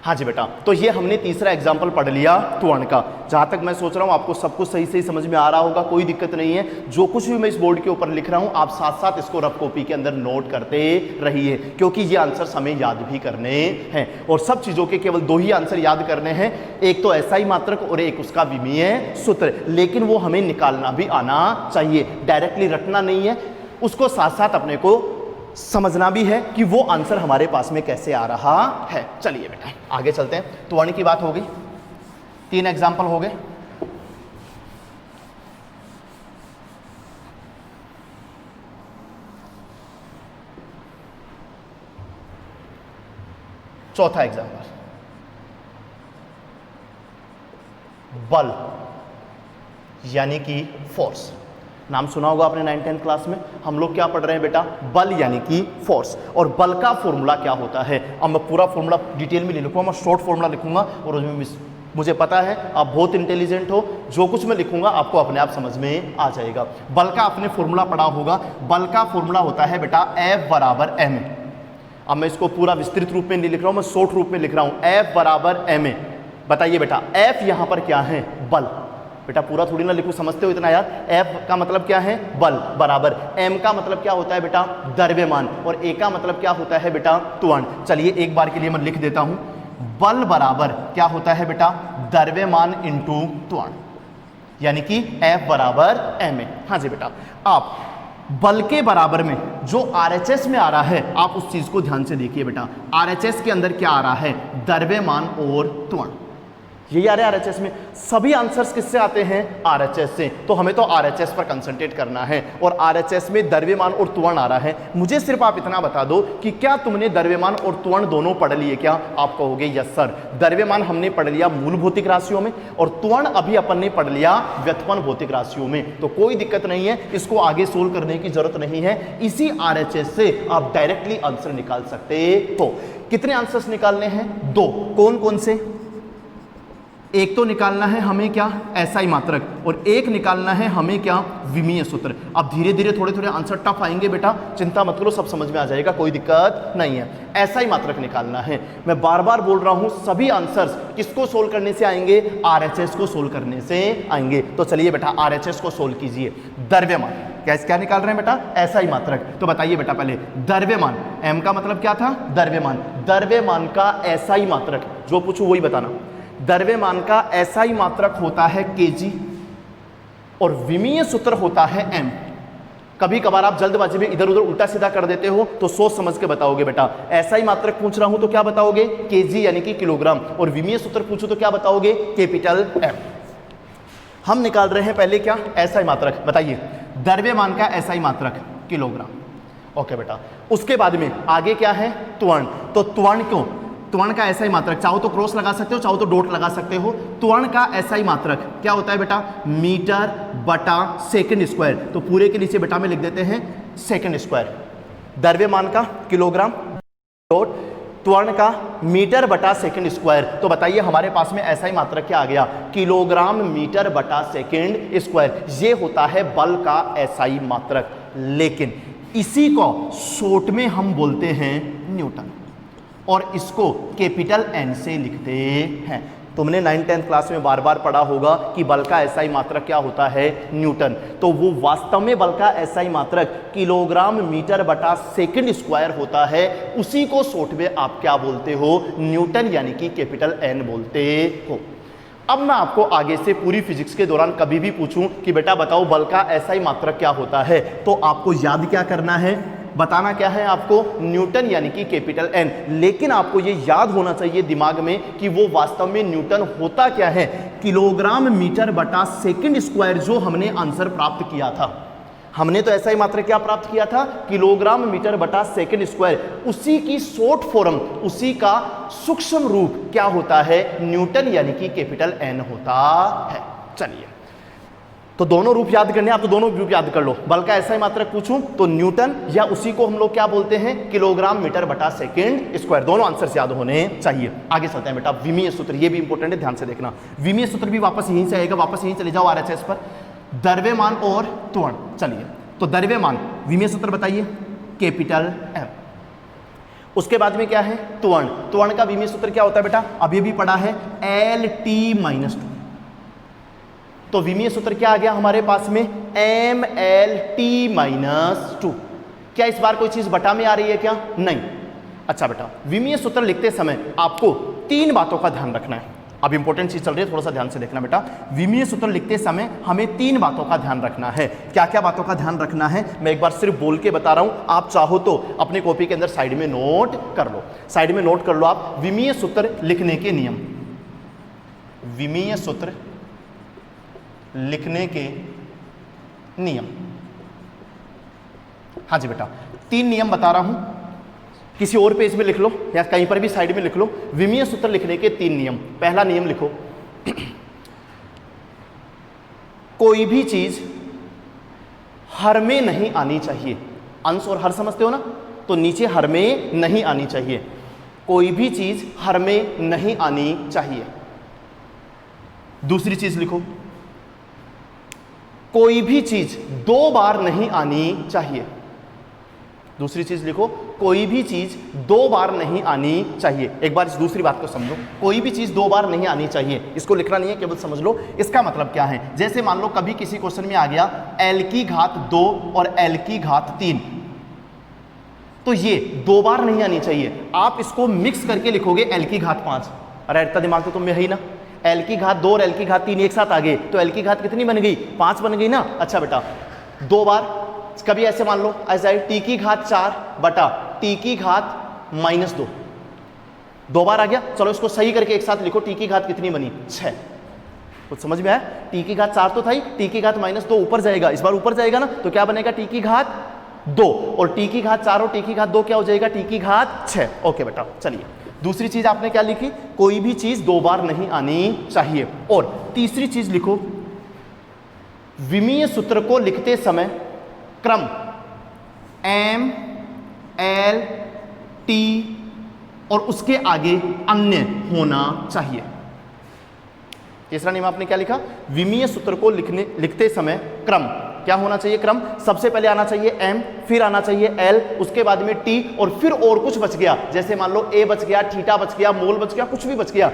हाँ जी बेटा, तो ये हमने तीसरा एग्जाम्पल पढ़ लिया त्वरण का। जहां तक मैं सोच रहा हूं आपको सब कुछ सही सही समझ में आ रहा होगा, कोई दिक्कत नहीं है। जो कुछ भी मैं इस बोर्ड के ऊपर लिख रहा हूं, आप साथ साथ इसको रफ कॉपी के अंदर नोट करते रहिए, क्योंकि ये आंसर हमें याद भी करने हैं। और सब चीजों के केवल दो ही आंसर याद करने हैं, एक तो एसआई मात्रक और एक उसका विमीय सूत्र। लेकिन वो हमें निकालना भी आना चाहिए, डायरेक्टली रटना नहीं है। उसको साथ साथ अपने को समझना भी है कि वो आंसर हमारे पास में कैसे आ रहा है। चलिए बेटा आगे चलते हैं। त्वरण की बात हो गई, 3 एग्जाम्पल हो गए। चौथा एग्जाम्पल, बल यानी कि फोर्स। नाम सुना होगा आपने 9th-10th क्लास में। हम लोग क्या पढ़ रहे हैं बेटा? बल यानी कि फोर्स। और बल का फॉर्मूला क्या होता है? अब मैं पूरा फॉर्मूला डिटेल में नहीं लिखूंगा, मैं शॉर्ट फॉर्मूला लिखूंगा और उसमें मुझे पता है आप बहुत इंटेलिजेंट हो, जो कुछ मैं लिखूंगा आपको अपने आप समझ में आ जाएगा। बल का आपने फॉर्मूला पढ़ा होगा। बल का फॉर्मूला होता है बेटा F बराबर ma। अब मैं इसको पूरा विस्तृत रूप में नहीं लिख रहा हूं, मैं शॉर्ट रूप में लिख रहा हूं। F बराबर ma। बताइए बेटा F यहां पर क्या है? बल। बेटा पूरा थोड़ी ना लिखूं, समझते हो इतना यार? F का मतलब क्या है? बल बराबर m का मतलब क्या होता है बेटा? द्रव्यमान। और a का मतलब क्या होता है बेटा? त्वरण। चलिए एक बार के लिए मैं लिख देता हूं, बल बराबर क्या होता है बेटा? द्रव्यमान इंटू त्वरण, यानी कि F बराबर ma। हाँ जी बेटा, आप बल के बराबर में जो RHS में आ रहा है आप उस चीज को ध्यान से देखिए बेटा। RHS के अंदर क्या आ रहा है? द्रव्यमान और त्वरण। यही आ रहा है RHS में। सभी आंसर्स किससे आते हैं? RHS से। तो हमें तो RHS पर कंसंट्रेट करना है और RHS में द्रव्यमान और त्वरण आ रहा है। मुझे सिर्फ आप इतना बता दो कि क्या तुमने द्रव्यमान और त्वरण दोनों पढ़ लिए क्या? आप कहोगे यस सर। द्रव्यमान हमने पढ़ लिया मूल भौतिक राशियों में और त्वरण अभी अपन ने पढ़ लिया व्युत्पन्न भौतिक राशियों में। तो कोई दिक्कत नहीं है, इसको आगे सोल्व करने की जरूरत नहीं है। इसी RHS से आप डायरेक्टली आंसर निकाल सकते हो। कितने आंसर्स निकालने हैं? 2। कौन कौन से? एक तो निकालना है हमें क्या? एसआई मात्रक, और एक निकालना है हमें क्या? विमीय सूत्र। अब धीरे धीरे थोड़े थोड़े आंसर टफ आएंगे बेटा, चिंता मत करो, सब समझ में आ जाएगा, कोई दिक्कत नहीं है। एसआई मात्रक निकालना है। मैं बार बार बोल रहा हूं, सभी आंसर्स किसको सोल्व करने से आएंगे? RHS को सोल्व करने से आएंगे। तो चलिए बेटा RHS को सोल्व कीजिए। द्रव्यमान क्या निकाल रहे हैं बेटा? एसआई मात्रक। तो बताइए बेटा पहले द्रव्यमान, m का मतलब क्या था? द्रव्यमान। द्रव्यमान का एसआई मात्रक, जो पूछूं वही बताना। द्रव्यमान का एसआई मात्रक होता है kg और विमीय सूत्र होता है m। कभी कभार आप जल्दबाजी में इधर उधर उल्टा सीधा कर देते हो, तो सोच समझ के बताओगे बेटा। एसआई मात्रक पूछ रहा हूं तो क्या बताओगे? kg यानी कि किलोग्राम। और विमीय सूत्र पूछूं तो क्या बताओगे? Capital M। हम निकाल रहे हैं पहले क्या? एसआई मात्रक। बताइए द्रव्यमान का एसआई मात्रक किलोग्राम। ओके बेटा, उसके बाद में आगे क्या है? त्वरण। तो त्वरण क्यों? त्वरण का एसआई मात्रक, चाहो तो क्रॉस लगा सकते हो, चाहो तो डॉट लगा सकते हो। त्वरण का एसआई मात्रक क्या होता है बेटा? मीटर बटा सेकंड स्क्वायर। तो पूरे के नीचे बेटा में लिख देते हैं सेकंड स्क्वायर। द्रव्यमान का किलोग्राम डॉट त्वरण का मीटर बटा सेकंड स्क्वायर। तो बताइए हमारे पास में एसआई मात्रक क्या आ गया? किलोग्राम मीटर बटा सेकंड स्क्वायर। ये होता है बल का एसआई मात्रक। लेकिन इसी को शॉर्ट में हम बोलते हैं न्यूटन और इसको कैपिटल N से लिखते हैं। तुमने 9th-10th क्लास में बार बार पढ़ा होगा कि बल का एसआई मात्रक क्या होता है? न्यूटन। तो वो वास्तव में बल का एसआई मात्रक किलोग्राम मीटर बटा सेकंड स्क्वायर होता है। उसी को शॉर्ट में आप क्या बोलते हो? न्यूटन, यानी कि कैपिटल N बोलते हो। अब मैं आपको आगे से पूरी फिजिक्स के दौरान कभी भी पूछूं कि बेटा बताओ बल का एसआई मात्रक क्या होता है, तो आपको याद क्या करना है? बताना क्या है आपको? न्यूटन यानी कि कैपिटल N। लेकिन आपको ये याद होना चाहिए दिमाग में कि वो वास्तव में न्यूटन होता क्या है? किलोग्राम मीटर बटा सेकंड स्क्वायर, जो हमने आंसर प्राप्त किया था। हमने तो ऐसा ही मात्र क्या प्राप्त किया था? किलोग्राम मीटर बटा सेकंड स्क्वायर। उसी की शॉर्ट फॉर्म, उसी का सूक्ष्म रूप क्या होता है? न्यूटन यानी कि कैपिटल N होता है। चलिए, तो दोनों रूप याद करने, आप तो दोनों रूप याद कर लो। बल का ऐसा ही मात्रक पूछूं तो न्यूटन, या उसी को हम लोग क्या बोलते हैं? किलोग्राम मीटर बटा सेकंड स्क्वायर। दोनों आंसर्स याद होने चाहिए। आगे चलते हैं बेटा, विमीय सूत्र, ये भी इंपॉर्टेंट है, ध्यान से देखना। विमीय सूत्र भी वापस यहीं से आएगा, वापस यहीं चले जाओ RHS पर। द्रव्यमान और त्वरण। चलिए, तो द्रव्यमान विमीय सूत्र बताइए, कैपिटल M। उसके बाद में क्या है? त्वरण। त्वरण का विमीय सूत्र क्या होता है बेटा? अभी भी पढ़ा है, LT-2। तो विमीय सूत्र क्या आ गया हमारे पास में? MLT-2। क्या इस बार कोई चीज बटा में आ रही है क्या? नहीं। अच्छा बेटा, विमीय सूत्र लिखते समय आपको 3 बातों का ध्यान रखना है। अब इंपॉर्टेंट चीज चल रही है, थोड़ा सा ध्यान से देखना बेटा। विमीय सूत्र लिखते समय हमें 3 बातों का ध्यान रखना है। क्या क्या बातों का ध्यान रखना है मैं एक बार सिर्फ बोल के बता रहा हूं, आप चाहो तो अपनी कॉपी के अंदर साइड में नोट कर लो। साइड में नोट कर लो आप विमीय सूत्र लिखने के नियम। विमीय सूत्र लिखने के नियम, हाँ जी बेटा 3 नियम बता रहा हूं, किसी और पेज में लिख लो या कहीं पर भी साइड में लिख लो। विमीय सूत्र लिखने के 3 नियम। पहला नियम लिखो, कोई भी चीज हर में नहीं आनी चाहिए। अंश और हर समझते हो ना, तो नीचे हर में नहीं आनी चाहिए। कोई भी चीज हर में नहीं आनी चाहिए। दूसरी चीज लिखो, कोई भी चीज 2 बार नहीं आनी चाहिए। दूसरी चीज लिखो, कोई भी चीज 2 बार नहीं आनी चाहिए। एक बार इस दूसरी बात को समझो, कोई भी चीज 2 बार नहीं आनी चाहिए। इसको लिखना नहीं है, केवल समझ लो इसका मतलब क्या है। जैसे मान लो कभी किसी क्वेश्चन में आ गया l की घात 2 और l की घात 3, तो ये 2 बार नहीं आनी चाहिए। आप इसको मिक्स करके लिखोगे l की घात 5। अरे इतना दिमाग तो तुम में है ही ना। l की घात 2 और l की घात 3 एक साथ आ गए तो l की घात कितनी बन गई? 5 बन गई ना। अच्छा बेटा 2 बार, कभी ऐसे मान लो ऐसा है t की घात 4 बटा t की घात -2, 2 बार आ गया। चलो इसको सही करके एक साथ लिखो, t की घात कितनी बनी? 6। कुछ समझ में आया? t की घात 4 तो था ही, t की घात -2 ऊपर जाएगा, इस बार ऊपर जाएगा ना, तो क्या बनेगा? t की घात 2 और t की घात 4 और t की घात 2 क्या हो जाएगा? t की घात 6। ओके बेटा चलिए, दूसरी चीज आपने क्या लिखी? कोई भी चीज 2 बार नहीं आनी चाहिए। और तीसरी चीज लिखो, विमीय सूत्र को लिखते समय क्रम m l t और उसके आगे अन्य होना चाहिए। तीसरा नियम आपने क्या लिखा? विमीय सूत्र को लिखते समय क्रम क्या होना चाहिए? क्रम सबसे पहले आना चाहिए m, फिर आना चाहिए l, उसके बाद में t और फिर और कुछ बच गया, जैसे मान लो a बच गया, थीटा बच गया, मोल बच गया, कुछ भी बच गया।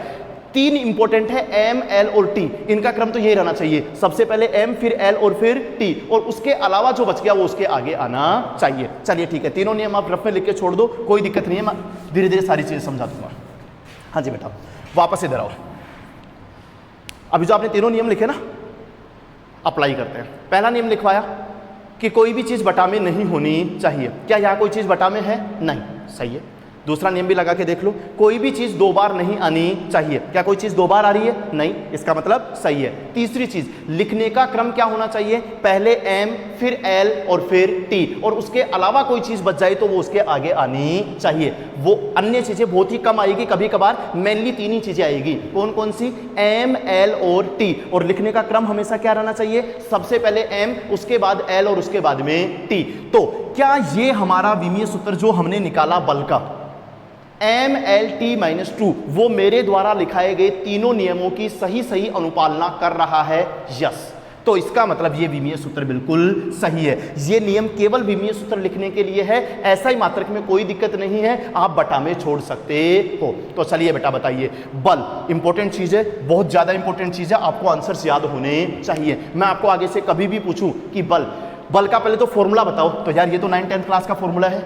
3 इंपॉर्टेंट है m, l और t, इनका क्रम तो यही रहना चाहिए। सबसे पहले m, फिर l और फिर t, और उसके अलावा जो बच गया वो उसके आगे आना चाहिए। चलिए ठीक है, तीनों नियम आप रफ में लिख के छोड़ दो, कोई दिक्कत नहीं है, मैं धीरे धीरे सारी चीजें समझा दूंगा। हाँ जी बेटा वापस इधर आओ। अभी जो आपने तीनों नियम लिखे ना, अप्लाई करते हैं। पहला नियम लिखवाया कि कोई भी चीज बटा में नहीं होनी चाहिए। क्या यहां कोई चीज बटा में है? नहीं, सही है। दूसरा नियम भी लगा के देख लो, कोई भी चीज 2 बार नहीं आनी चाहिए। क्या कोई चीज 2 बार आ रही है? नहीं, इसका मतलब सही है। तीसरी चीज, लिखने का क्रम क्या होना चाहिए? पहले m, फिर l और फिर t, और उसके अलावा कोई चीज बच जाए तो वो उसके आगे आनी चाहिए। वो अन्य चीजें बहुत ही कम आएगी, कभी कभार मेनली 3 ही चीजें आएगी। कौन कौन सी? m, l और t। और लिखने का क्रम हमेशा क्या रहना चाहिए? सबसे पहले m, उसके बाद l और उसके बाद में t। तो क्या ये हमारा विमीय सूत्र जो हमने निकाला बल का m l t - 2 वो मेरे द्वारा लिखाए गए तीनों नियमों की सही अनुपालना कर रहा है? यस। तो इसका मतलब ये विमीय सूत्र बिल्कुल सही है। ये नियम केवल विमीय सूत्र लिखने के लिए है, ऐसा ही मात्रक में कोई दिक्कत नहीं है, आप बटा में छोड़ सकते हो। तो चलिए बेटा बताइए, बल इंपॉर्टेंट चीज है, बहुत ज्यादा इंपॉर्टेंट चीज है, आपको आंसर्स याद होने चाहिए। मैं आपको आगे से कभी भी पूछूं कि बल का पहले तो फॉर्मूला बताओ, तो यार ये तो 9th-10th क्लास का फॉर्मूला है,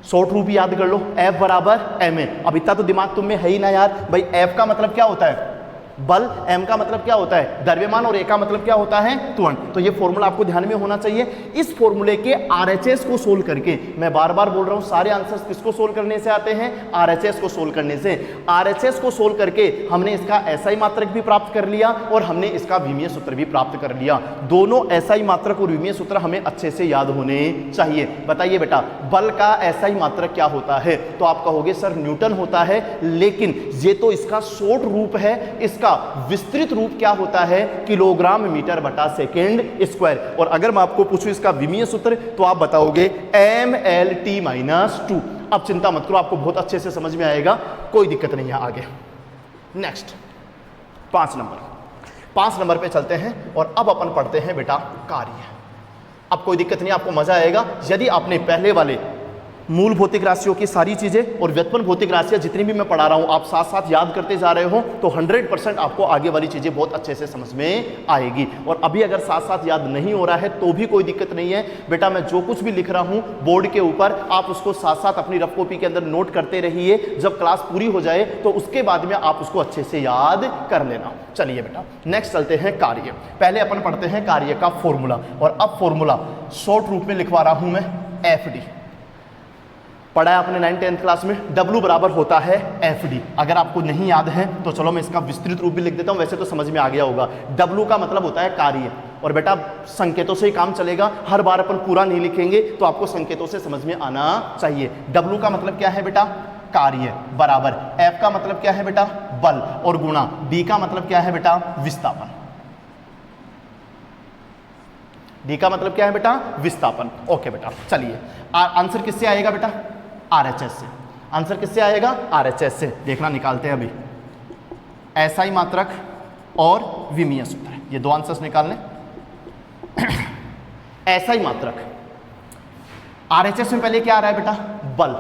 शॉर्ट रूप याद कर लो, F बराबर ma। अब इतना तो दिमाग तुम में है ही ना यार भाई, F का मतलब क्या होता है? बल, m का मतलब क्या होता है? द्रव्यमान, और a का मतलब क्या होता है? त्वरण। तो ये फॉर्मूला आपको ध्यान में होना चाहिए। इस फॉर्मूले के RHS को सोल्व करके, मैं बार बार बोल रहा हूं, सारे आंसर्स किसको सोल्व करने से आते हैं? RHS को सोल्व करने से। RHS को सोल्व करके हमने इसका SI मात्रक भी प्राप्त कर लिया और हमने इसका विमीय सूत्र भी प्राप्त कर लिया। दोनों SI मात्रक और विमीय सूत्र हमें अच्छे से याद होने चाहिए। बताइए बेटा, बल का SI मात्रक क्या होता है? तो आप कहोगे सर न्यूटन होता है, लेकिन ये तो इसका शॉर्ट रूप है, इसका विस्तृत रूप क्या होता है? किलोग्राम मीटर बटा सेकेंड स्क्वायर। और अगर मैं आपको पूछूं इसका विमीय सूत्र, तो आप बताओगे m l t - 2। अब चिंता मत करो, आपको बहुत अच्छे से समझ में आएगा, कोई दिक्कत नहीं है। आगे नेक्स्ट 5 नंबर पे चलते हैं और अब अपन पढ़ते हैं बेटा कार्य। अब कोई दिक्कत नहीं, आपको मजा आएगा। यदि आपने पहले वाले मूल भौतिक राशियों की सारी चीजें और व्युत्पन्न भौतिक राशियां जितनी भी मैं पढ़ा रहा हूं आप साथ साथ याद करते जा रहे हो तो 100% आपको आगे वाली चीजें बहुत अच्छे से समझ में आएगी। और अभी अगर साथ साथ याद नहीं हो रहा है तो भी कोई दिक्कत नहीं है बेटा, मैं जो कुछ भी लिख रहा हूं बोर्ड के ऊपर आप उसको साथ साथ अपनी रफ कॉपी के अंदर नोट करते रहिए। जब क्लास पूरी हो जाए तो उसके बाद में आप उसको अच्छे से याद कर लेना। चलिए बेटा नेक्स्ट चलते हैं कार्य। पहले अपन पढ़ते हैं कार्य का फॉर्मूला, और अब फॉर्मूला शॉर्ट रूप में लिखवा रहा हूं मैं FD। पढ़ा है आपने 9th-10th क्लास में, W बराबर होता है FD। अगर आपको नहीं याद है तो चलो मैं इसका विस्तृत रूप भी लिख देता हूं, वैसे तो समझ में आ गया होगा। W का मतलब होता है कार्य, और बेटा संकेतों से ही काम चलेगा, हर बार अपन पूरा नहीं लिखेंगे तो आपको संकेतों से समझ में आना चाहिए। W का मतलब क्या है बेटा? कार्य, बराबर F का मतलब क्या है बेटा? बल, और गुणा D का मतलब क्या है बेटा? विस्थापन। D का मतलब क्या है बेटा? विस्थापन। ओके बेटा, चलिए आंसर किससे आएगा बेटा? RHS से। आंसर किससे आएगा? RHS से। देखना निकालते हैं अभी। SI मात्रक और विमीय सूत्र, ये दो आंसर्स निकालने। SI मात्रक, RHS में पहले क्या आ रहा है बेटा? बल।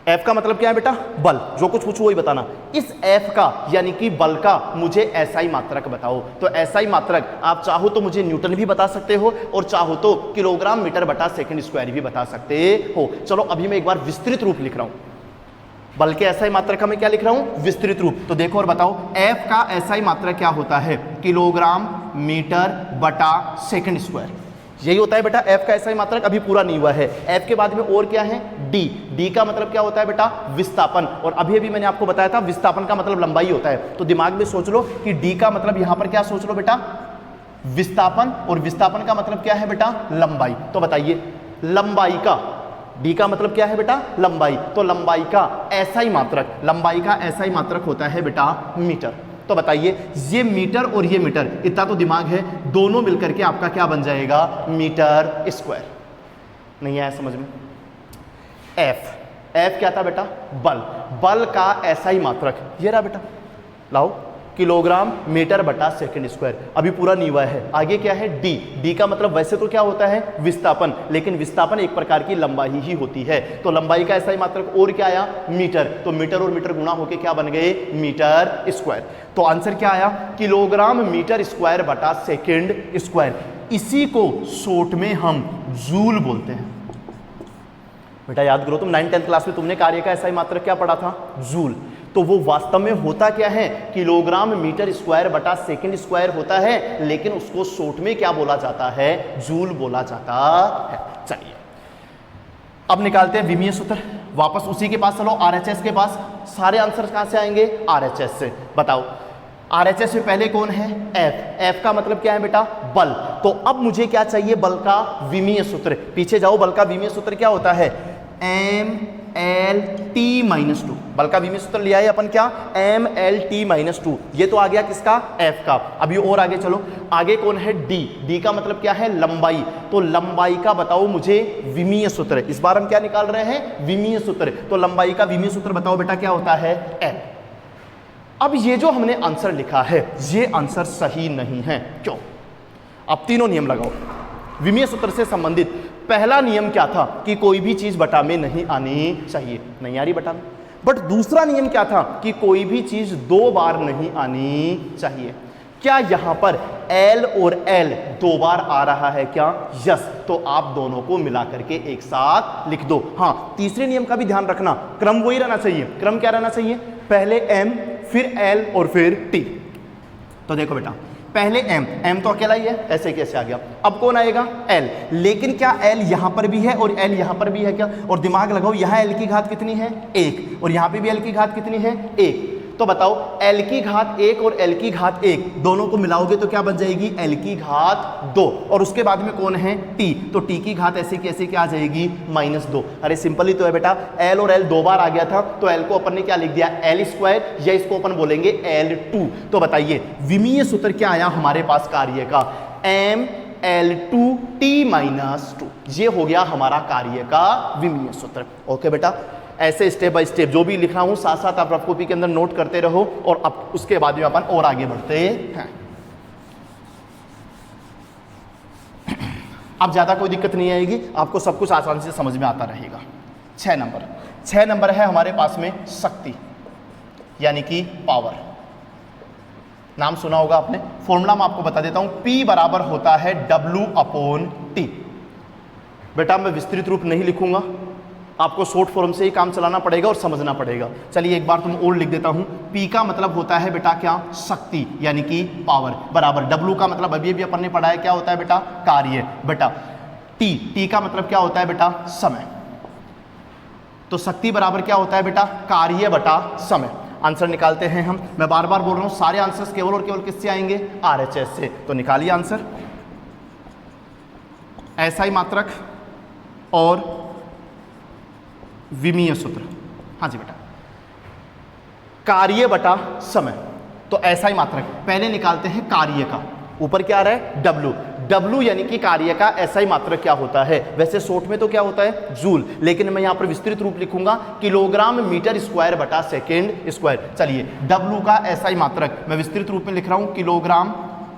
F का मतलब क्या है बेटा? बल। जो कुछ पूछूं वही बताना। इस F का यानी कि बल का मुझे SI मात्रक बताओ। तो SI मात्रक आप चाहो तो मुझे न्यूटन भी बता सकते हो और चाहो तो किलोग्राम मीटर बटा सेकंड स्क्वायर भी बता सकते हो। चलो अभी मैं एक बार विस्तृत रूप लिख रहा हूं। बल के SI मात्रक का मैं क्या लिख रहा हूं? विस्तृत रूप। तो देखो और बताओ, F का SI मात्रक क्या होता है? किलोग्राम मीटर बटा सेकंड स्क्वायर। यही होता है बेटा F का SI मात्रक। अभी पूरा नहीं हुआ है। F के बाद में और क्या है? D का मतलब क्या होता है बेटा? विस्थापन। और अभी अभी मैंने आपको बताया था विस्थापन का मतलब लंबाई होता है। तो दिमाग में सोच लो कि D का मतलब यहां पर क्या सोच लो बेटा? विस्थापन, और विस्थापन का मतलब क्या है बेटा? लंबाई। तो बताइए लंबाई का, D का मतलब क्या है बेटा? लंबाई। तो लंबाई का SI मात्रक, लंबाई का SI मात्रक होता है बेटा मीटर। तो बताइए ये मीटर और ये मीटर, इतना तो दिमाग है, दोनों मिलकर के आपका क्या बन जाएगा? Metre square. नहीं आया समझ में? F क्या था बेटा? बल। बल का SI मात्रक ये रहा बेटा, लाओ, किलोग्राम मीटर बटा सेकंड स्क्वायर। अभी पूरा नहीं हुआ है। आगे क्या है? D का मतलब वैसे तो क्या होता है? विस्थापन, लेकिन विस्थापन एक प्रकार की लंबाई ही होती है। तो लंबाई का SI मात्रक और क्या आया? मीटर। तो मीटर और मीटर गुणा होके क्या बन गए? Metre square. तो आंसर क्या आया? किलोग्राम मीटर स्क्वायर बटा सेकंड स्क्वायर। इसी को शॉर्ट में हम जूल बोलते हैं। बेटा याद करो, तुम 9th-10th क्लास में तुमने कार्य का SI मात्रक क्या पढ़ा था? जूल। तो वो वास्तव में होता क्या है? किलोग्राम मीटर स्क्वायर बटा सेकंड स्क्वायर होता है, लेकिन उसको शॉर्ट में क्या बोला जाता है? जूल बोला जाता है। चलिए अब निकालते हैं विमीय सूत्र। वापस उसी के पास चलो, RHS के पास। सारे आंसर कहां से आएंगे? RHS से। बताओ RHS में पहले कौन है? F का मतलब क्या है बेटा? बल। तो अब मुझे क्या चाहिए? बल का विमीय सूत्र। पीछे जाओ, बल का विमीय सूत्र क्या होता है? MLT-2। बल का विमीय सूत्र लिया है अपन क्या? MLT-2। ये तो आ गया किसका? F का। अभी और आगे चलो, आगे कौन है? D का मतलब क्या है? लंबाई। तो लंबाई का बताओ मुझे विमीय सूत्र। इस बार हम क्या निकाल रहे हैं? विमीय सूत्र। तो लंबाई का विमीय सूत्र बताओ बेटा क्या होता है? F। अब ये जो हमने आंसर लिखा है ये आंसर सही नहीं है। क्यों? अब तीनों नियम लगाओ विमीय सूत्र से संबंधित। पहला नियम क्या था? कि कोई भी चीज बटा में नहीं आनी चाहिए। नहीं आ रही बटा में। बट दूसरा नियम क्या था? कि कोई भी चीज दो बार नहीं आनी चाहिए। क्या यहां पर L और L दो बार आ रहा है क्या? यस। तो आप दोनों को मिला करके एक साथ लिख दो। हाँ, तीसरे नियम का भी ध्यान रखना, क्रम वही रहना चाहिए। क्रम क्या रहना चाहिए? पहले M, फिर L और फिर T। तो देखो बेटा, पहले M तो अकेला ही है, ऐसे कैसे आ गया? अब कौन आएगा? L। लेकिन क्या L यहां पर भी है और L यहां पर भी है क्या? और दिमाग लगाओ, यहां L की घात कितनी है? 1, और यहां पे भी L की घात कितनी है? 1। तो बताओ L की घात 1 और L की घात 1 दोनों को मिलाओगे तो क्या बन जाएगी? L की घात 2। और उसके बाद में कौन है? T। तो T की घात ऐसे कैसे क्या आ जाएगी? -2। अरे सिंपल ही तो है बेटा, L और L दो बार आ गया था तो L को अपन ने क्या लिख दिया? L स्क्वायर, या इसको अपन बोलेंगे L2। तो बताइए विमीय सूत्र क्या आया हमारे पास कार्य का? ML2T-2। ये हो गया हमारा कार्य का विमीय सूत्र। ओके बेटा, ऐसे स्टेप बाय स्टेप जो भी लिख रहा हूं साथ साथ आप रफ कॉपी के अंदर नोट करते रहो, और अब उसके बाद में अपन और आगे बढ़ते हैं। अब ज़्यादा कोई दिक्कत नहीं आएगी, आपको सब कुछ आसानी से समझ में आता रहेगा। 6 नंबर है हमारे पास में शक्ति यानी कि पावर। नाम सुना होगा आपने, फॉर्मूला मैं आपको बता देता हूं, P बराबर होता है W/T। बेटा मैं विस्तृत रूप नहीं लिखूंगा, आपको शॉर्ट फॉर्म से ही काम चलाना पड़ेगा और समझना पड़ेगा। चलिए एक बार तुम और लिख देता हूं, P का मतलब होता है बेटा क्या, शक्ति यानी कि पावर, बराबर W का मतलब अभी अपन ने पढ़ा है क्या होता है बेटा, कार्य। बेटा T का मतलब क्या होता है बेटा, समय। तो शक्ति बराबर क्या होता है बेटा, कार्य बटा समय। आंसर निकालते हैं हम। मैं बार बार बोल रहा हूं, सारे आंसर्स केवल और केवल किससे आएंगे, RHS से। तो निकालिए आंसर, SI मात्रक और विमीय सूत्र। हाँ जी बेटा, कार्य बटा समय, तो SI मात्रक पहले निकालते हैं कार्य का। ऊपर क्या आ रहा है, W यानी कि कार्य का SI मात्रक क्या होता है, वैसे शॉर्ट में तो क्या होता है, जूल, लेकिन मैं यहां पर विस्तृत रूप लिखूंगा किलोग्राम मीटर स्क्वायर बटा सेकेंड स्क्वायर। चलिए W का SI मात्रक मैं विस्तृत रूप में लिख रहा हूं, किलोग्राम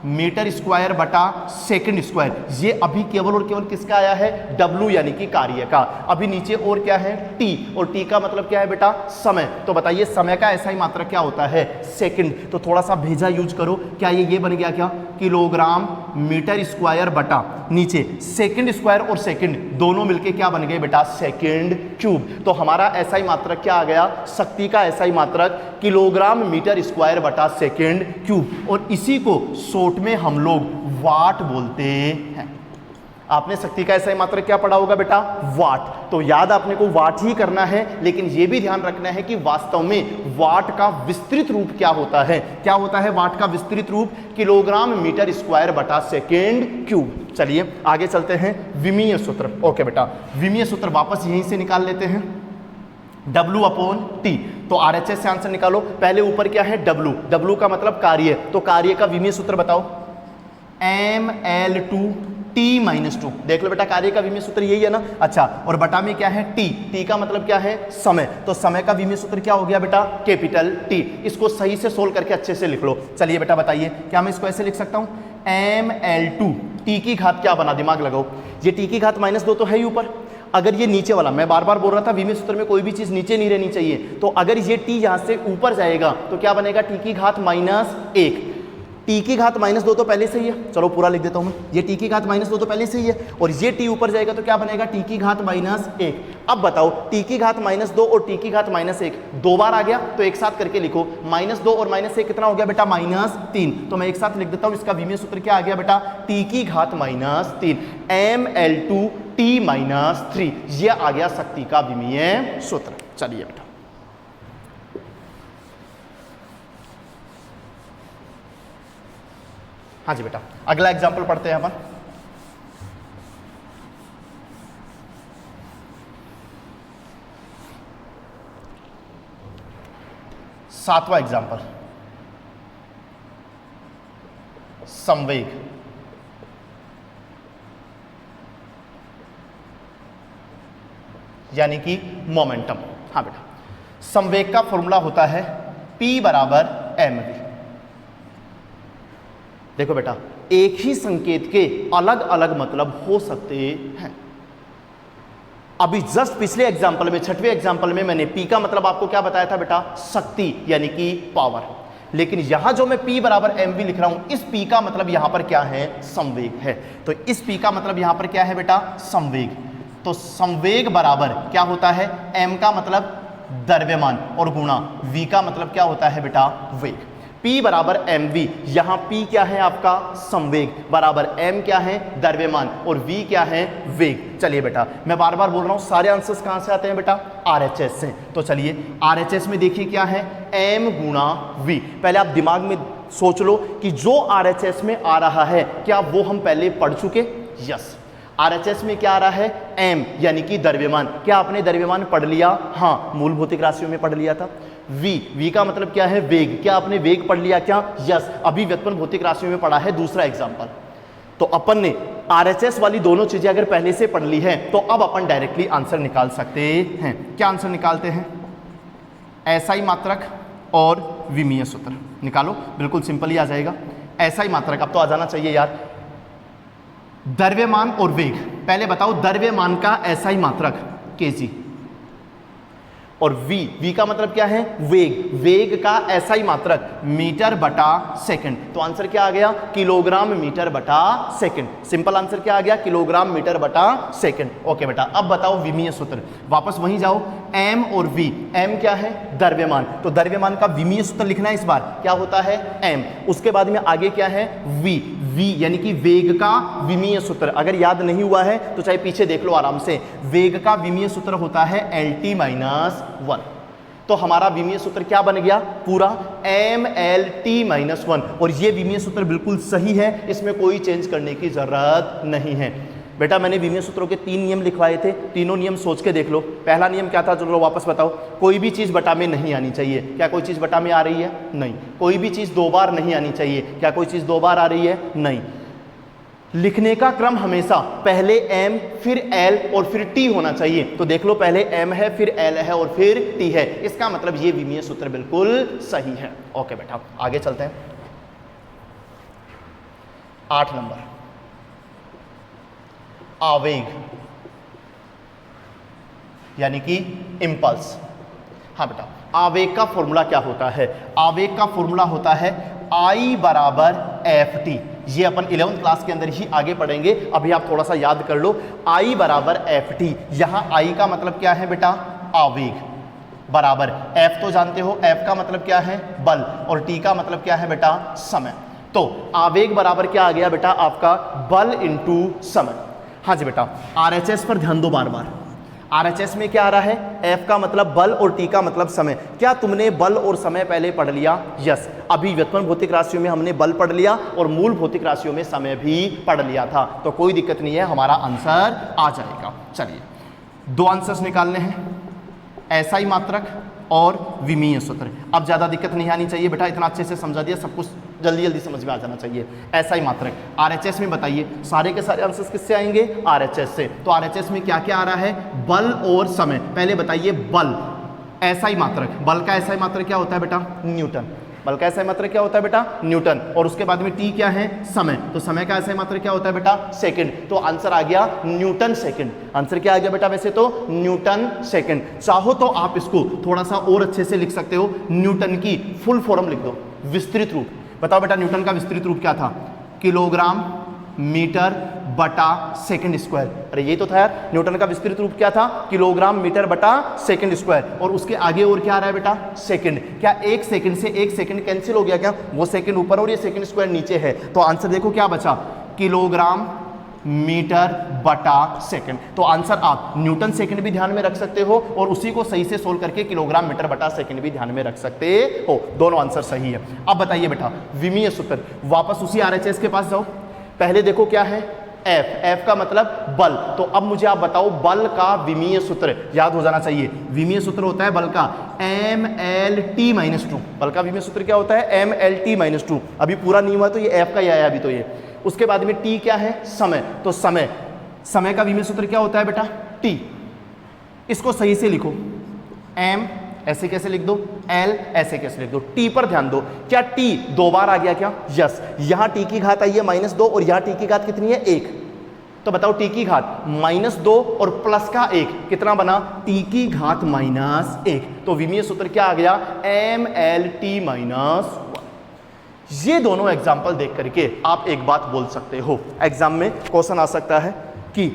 मीटर स्क्वायर बटा सेकंड स्क्वायर। ये अभी केवल और केवल किसका आया है, W यानी कि कार्य का। अभी नीचे और क्या है, T, और T का मतलब क्या है बेटा, समय। तो बताइए समय का SI मात्रक क्या होता है, सेकंड। तो थोड़ा सा भेजा यूज करो, क्या ये बन गया क्या, किलोग्राम मीटर स्क्वायर बटा नीचे सेकंड स्क्वायर और सेकंड दोनों मिलके क्या बन गए बेटा, सेकंड क्यूब। तो हमारा SI मात्रक क्या आ गया, शक्ति का SI मात्रक किलोग्राम मीटर स्क्वायर बटा सेकंड क्यूब। और इसी को शॉर्ट में हम लोग वाट बोलते हैं। आपने शक्ति का SI मात्रक क्या पढ़ा होगा बेटा, वाट। तो याद आपने को वाट ही करना है, लेकिन यह भी ध्यान रखना है कि वास्तव में वाट का विस्तृत रूप क्या होता है। क्या होता है वाट का विस्तृत रूप, किलोग्राम मीटर स्क्वायर बटा सेकेंड क्यूब। चलिए आगे चलते हैं, विमीय सूत्र। ओके बेटा, विमीय सूत्र वापस यहीं से निकाल लेते हैं, W/T। तो RHS से आंसर निकालो। पहले ऊपर क्या है, W का मतलब कार्य, तो कार्य का विमीय सूत्र बताओ, mL/T-2। देख लो बेटा, कार्य का विमीय सूत्र यही है ना। अच्छा, और बटा में क्या है, T का मतलब क्या है, समय। तो समय का विमीय सूत्र क्या हो गया बेटा, कैपिटल T। इसको सही से सोल्व करके अच्छे से लिख लो। चलिए बेटा बताइए, क्या मैं इसको ऐसे लिख सकता हूं, mL/2, T की घात क्या बना, दिमाग लगाओ, ये T की घात -2 तो है ही ऊपर। अगर ये नीचे वाला, मैं बार बार बोल रहा था विमीय सूत्र में कोई भी चीज नीचे नहीं रहनी चाहिए, तो अगर ये T यहां से ऊपर जाएगा तो क्या बनेगा, T की घात -1। T की घात -2 तो पहले से ही है, चलो पूरा लिख देता हूं मैं, ये T की घात -2 तो पहले से ही है, और ये T ऊपर जाएगा तो क्या बनेगा, T की घात -1। अब बताओ, T की घात -2 और T की घात -1 दो बार आ गया, तो एक साथ करके लिखो, -2 और -1 कितना हो गया बेटा, -3। तो मैं एक साथ लिख देता हूं, इसका विमीय सूत्र क्या आ गया बेटा, T की घात -3, mL/2T-3। ये आ गया शक्ति का विमीय सूत्र। चलिए बेटा, हाँ जी बेटा, अगला एग्जाम्पल पढ़ते हैं अपन। सातवां एग्जाम्पल, संवेग। यानी कि मोमेंटम। हाँ बेटा, संवेग का फॉर्मूला होता है P बराबर mv। देखो बेटा, एक ही संकेत के अलग अलग मतलब हो सकते हैं। अभी जस्ट पिछले एग्जाम्पल में, छठवें एग्जाम्पल में मैंने P का मतलब आपको क्या बताया था बेटा, शक्ति यानी कि पावर। लेकिन यहां जो मैं P बराबर mv लिख रहा हूं, इस P का मतलब यहां पर क्या है, संवेग है। तो इस P का मतलब यहां पर क्या है बेटा, संवेग। तो संवेग बराबर क्या होता है, m का मतलब द्रव्यमान और गुणा v का मतलब क्या होता है बेटा, वेग। P बराबर mv, यहां P क्या है आपका, संवेग, बराबर m क्या है, द्रव्यमान, और v क्या है, वेग। चलिए बेटा, मैं बार बार बोल रहा हूं, सारे आंसर्स कहां से आते हैं बेटा, RHS से। तो चलिए RHS में देखिए क्या है, m गुणा v। पहले आप दिमाग में सोच लो कि जो RHS में आ रहा है, क्या वो हम पहले पढ़ चुके, यस। RHS में क्या आ रहा है, m यानी कि द्रव्यमान। क्या आपने द्रव्यमान पढ़ लिया, हाँ, मूल भौतिक राशियों में पढ़ लिया था। v का मतलब क्या है, वेग। क्या आपने वेग पढ़ लिया क्या, यस, अभी व्युत्पन्न भौतिक राशियों में पढ़ा है, दूसरा एग्जांपल। तो अपन ने RHS वाली दोनों चीजें अगर पहले से पढ़ ली है, तो अब अपन डायरेक्टली आंसर निकाल सकते हैं। क्या आंसर निकालते हैं, SI मात्रक और विमीय सूत्र निकालो, बिल्कुल सिंपल ही आ जाएगा। SI मात्रक अब तो आ जाना चाहिए यार, द्रव्यमान और वेग, पहले बताओ द्रव्यमान का एसआई मात्रक केजी, और v का मतलब क्या है वेग का एसआई मात्रक मीटर बटा सेकंड। तो आंसर क्या आ गया किलोग्राम मीटर बटा सेकंड। सिंपल आंसर क्या आ गया किलोग्राम मीटर बटा सेकंड। ओके बेटा, अब बताओ विमीय सूत्र, वापस वहीं जाओ, m और v। m क्या है द्रव्यमान, तो द्रव्यमान का विमीय सूत्र लिखना है इस बार, क्या होता है m। उसके बाद में आगे क्या है v यानी कि वेग का विमीय सूत्र। अगर याद नहीं हुआ है तो चाहे पीछे देख लो आराम से, वेग का विमीय सूत्र होता है lt माइनस 1। तो हमारा विमीय सूत्र क्या बन गया पूरा mlt-1, और ये विमीय सूत्र बिल्कुल सही है, इसमें कोई चेंज करने की जरूरत नहीं है। बेटा मैंने विमीय सूत्रों के 3 नियम लिखवाए थे, तीनों नियम सोच के देख लो। पहला नियम क्या था, चलो वापस बताओ, कोई भी चीज बटा में नहीं आनी चाहिए। क्या कोई चीज बटा में आ रही है? नहीं। कोई भी चीज 2 बार नहीं आनी चाहिए। क्या कोई चीज 2 बार आ रही है? नहीं। लिखने का क्रम हमेशा पहले m फिर l और फिर t होना चाहिए। तो देख लो, पहले m है फिर l है और फिर t है, इसका मतलब ये विमीय सूत्र बिल्कुल सही है। ओके बेटा, आगे चलते हैं। 8 नंबर, आवेग यानी कि इंपल्स। हाँ बेटा, आवेग का फॉर्मूला क्या होता है? आवेग का फॉर्मूला होता है I बराबर ft। ये अपन 11th क्लास के अंदर ही आगे पढ़ेंगे, अभी आप थोड़ा सा याद कर लो। I बराबर ft, यहां I का मतलब क्या है बेटा आवेग, बराबर F तो जानते हो, F का मतलब क्या है बल, और T का मतलब क्या है बेटा समय। तो आवेग बराबर क्या आ गया बेटा आपका बल इंटू समय। हाँ जी बेटा, RHS पर ध्यान दो बार बार। RHS में क्या आ रहा है? F का मतलब बल और T का मतलब समय। क्या तुमने बल और समय पहले पढ़ लिया? यस, अभी व्युत्पन्न भौतिक राशियों में हमने बल पढ़ लिया और मूल भौतिक राशियों में समय भी पढ़ लिया था, तो कोई दिक्कत नहीं है, हमारा आंसर आ जाएगा। चलिए 2 आंसर्स निकालने हैं, एसआई मात्रक और विमीय सूत्र। अब ज्यादा दिक्कत नहीं आनी चाहिए बेटा, इतना अच्छे से समझा दिया, सब कुछ जल्दी जल्दी समझ में आ जाना चाहिए। एसआई मात्रक RHS में बताइए, सारे के सारे आंसर्स किससे आएंगे? RHS से। तो RHS में क्या क्या आ रहा है? बल और समय। पहले बताइए बल, एसआई मात्रक, बल का एसआई मात्रक क्या होता है बेटा? न्यूटन। बल का एसआई मात्रक क्या होता है बेटा? न्यूटन। और उसके बाद में T क्या है? समय। तो समय का एसआई मात्रक क्या होता है बेटा? सेकंड। तो आंसर आ गया न्यूटन सेकंड। आंसर क्या आ गया बेटा? वैसे तो न्यूटन सेकंड। चाहो तो आप इसको थोड़ा सा और अच्छे से लिख सकते हो, न्यूटन की फुल फॉर्म लिख दो, विस्तृत रूप। बताओ बेटा न्यूटन का विस्तृत रूप क्या था? किलोग्राम मीटर बटा सेकंड स्क्वायर। अरे ये तो था यार, न्यूटन का विस्तृत रूप क्या था? किलोग्राम मीटर बटा सेकंड स्क्वायर। और उसके आगे और क्या आ रहा है बेटा? सेकंड। क्या 1 सेकंड से 1 सेकंड कैंसिल हो गया क्या? वो सेकंड ऊपर और ये सेकंड स्क्वायर नीचे है, तो आंसर देखो क्या बचा, किलोग्राम मीटर बटा सेकंड। तो आंसर आप न्यूटन सेकंड भी ध्यान में रख सकते हो और उसी को सही से सोल्व करके किलोग्राम मीटर बटा सेकंड भी ध्यान में रख सकते हो। दोनों आंसर सही है। अब बताइए बेटा विमीय सूत्र, वापस उसी RHS के पास जाओ। पहले देखो क्या है? F का मतलब बल। तो अब मुझे आप बताओ बल का विमीय सूत्र, याद हो जाना चाहिए। विमीय सूत्र होता है बल का mlt-2। बल का विमीय सूत्र क्या होता है? mlt-2। अभी पूरा नहीं हुआ तो ये F का ही आया अभी तो ये। उसके बाद में T क्या है? समय। तो समय का विमीय सूत्र क्या होता है बेटा? T। इसको सही से लिखो, m ऐसे कैसे लिख दो, L ऐसे कैसे लिख दो। T पर ध्यान दो, क्या T 2 बार आ गया क्या? यस, यहां T की घात आई है -2 और यहां T की घात कितनी है? 1। तो बताओ T की घात -2 और प्लस का 1 कितना बना? T की घात -1। तो विमीय सूत्र क्या आ गया? mlt-1। ये दोनों एग्जाम्पल देख करके आप एक बात बोल सकते हो, एग्जाम में क्वेश्चन आ सकता है कि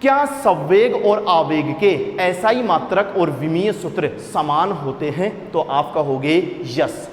क्या संवेग और आवेग के एसआई मात्रक और विमीय सूत्र समान होते हैं? तो आप कहोगे यस।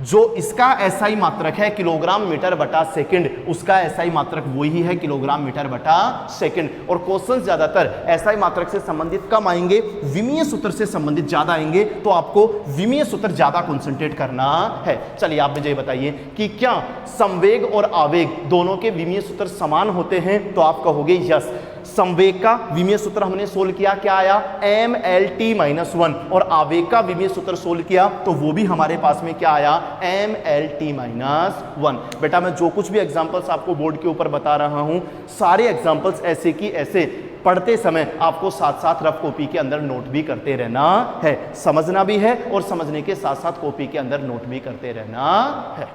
जो इसका एसआई मात्रक है किलोग्राम मीटर बटा सेकंड, उसका एसआई मात्रक वही है किलोग्राम मीटर बटा सेकंड। और क्वेश्चन ज्यादातर एसआई मात्रक से संबंधित कम आएंगे, विमीय सूत्र से संबंधित ज्यादा आएंगे, तो आपको विमीय सूत्र ज्यादा कंसंट्रेट करना है। चलिए आप मुझे बताइए कि क्या संवेग और आवेग दोनों के विमीय सूत्र समान होते हैं? तो आप कहोगे यस। संवेग का विमीय सूत्र हमने सोल्व किया, क्या आया? mlt-1। और आवेग का विमीय सूत्र सोल्व किया तो वो भी हमारे पास में क्या आया? mlt-1। बेटा मैं जो कुछ भी एग्जांपल्स आपको बोर्ड के ऊपर बता रहा हूं, सारे एग्जांपल्स ऐसे की ऐसे पढ़ते समय आपको साथ साथ रफ कॉपी के अंदर नोट भी करते रहना है, समझना भी है और समझने के साथ साथ कॉपी के अंदर नोट भी करते रहना है।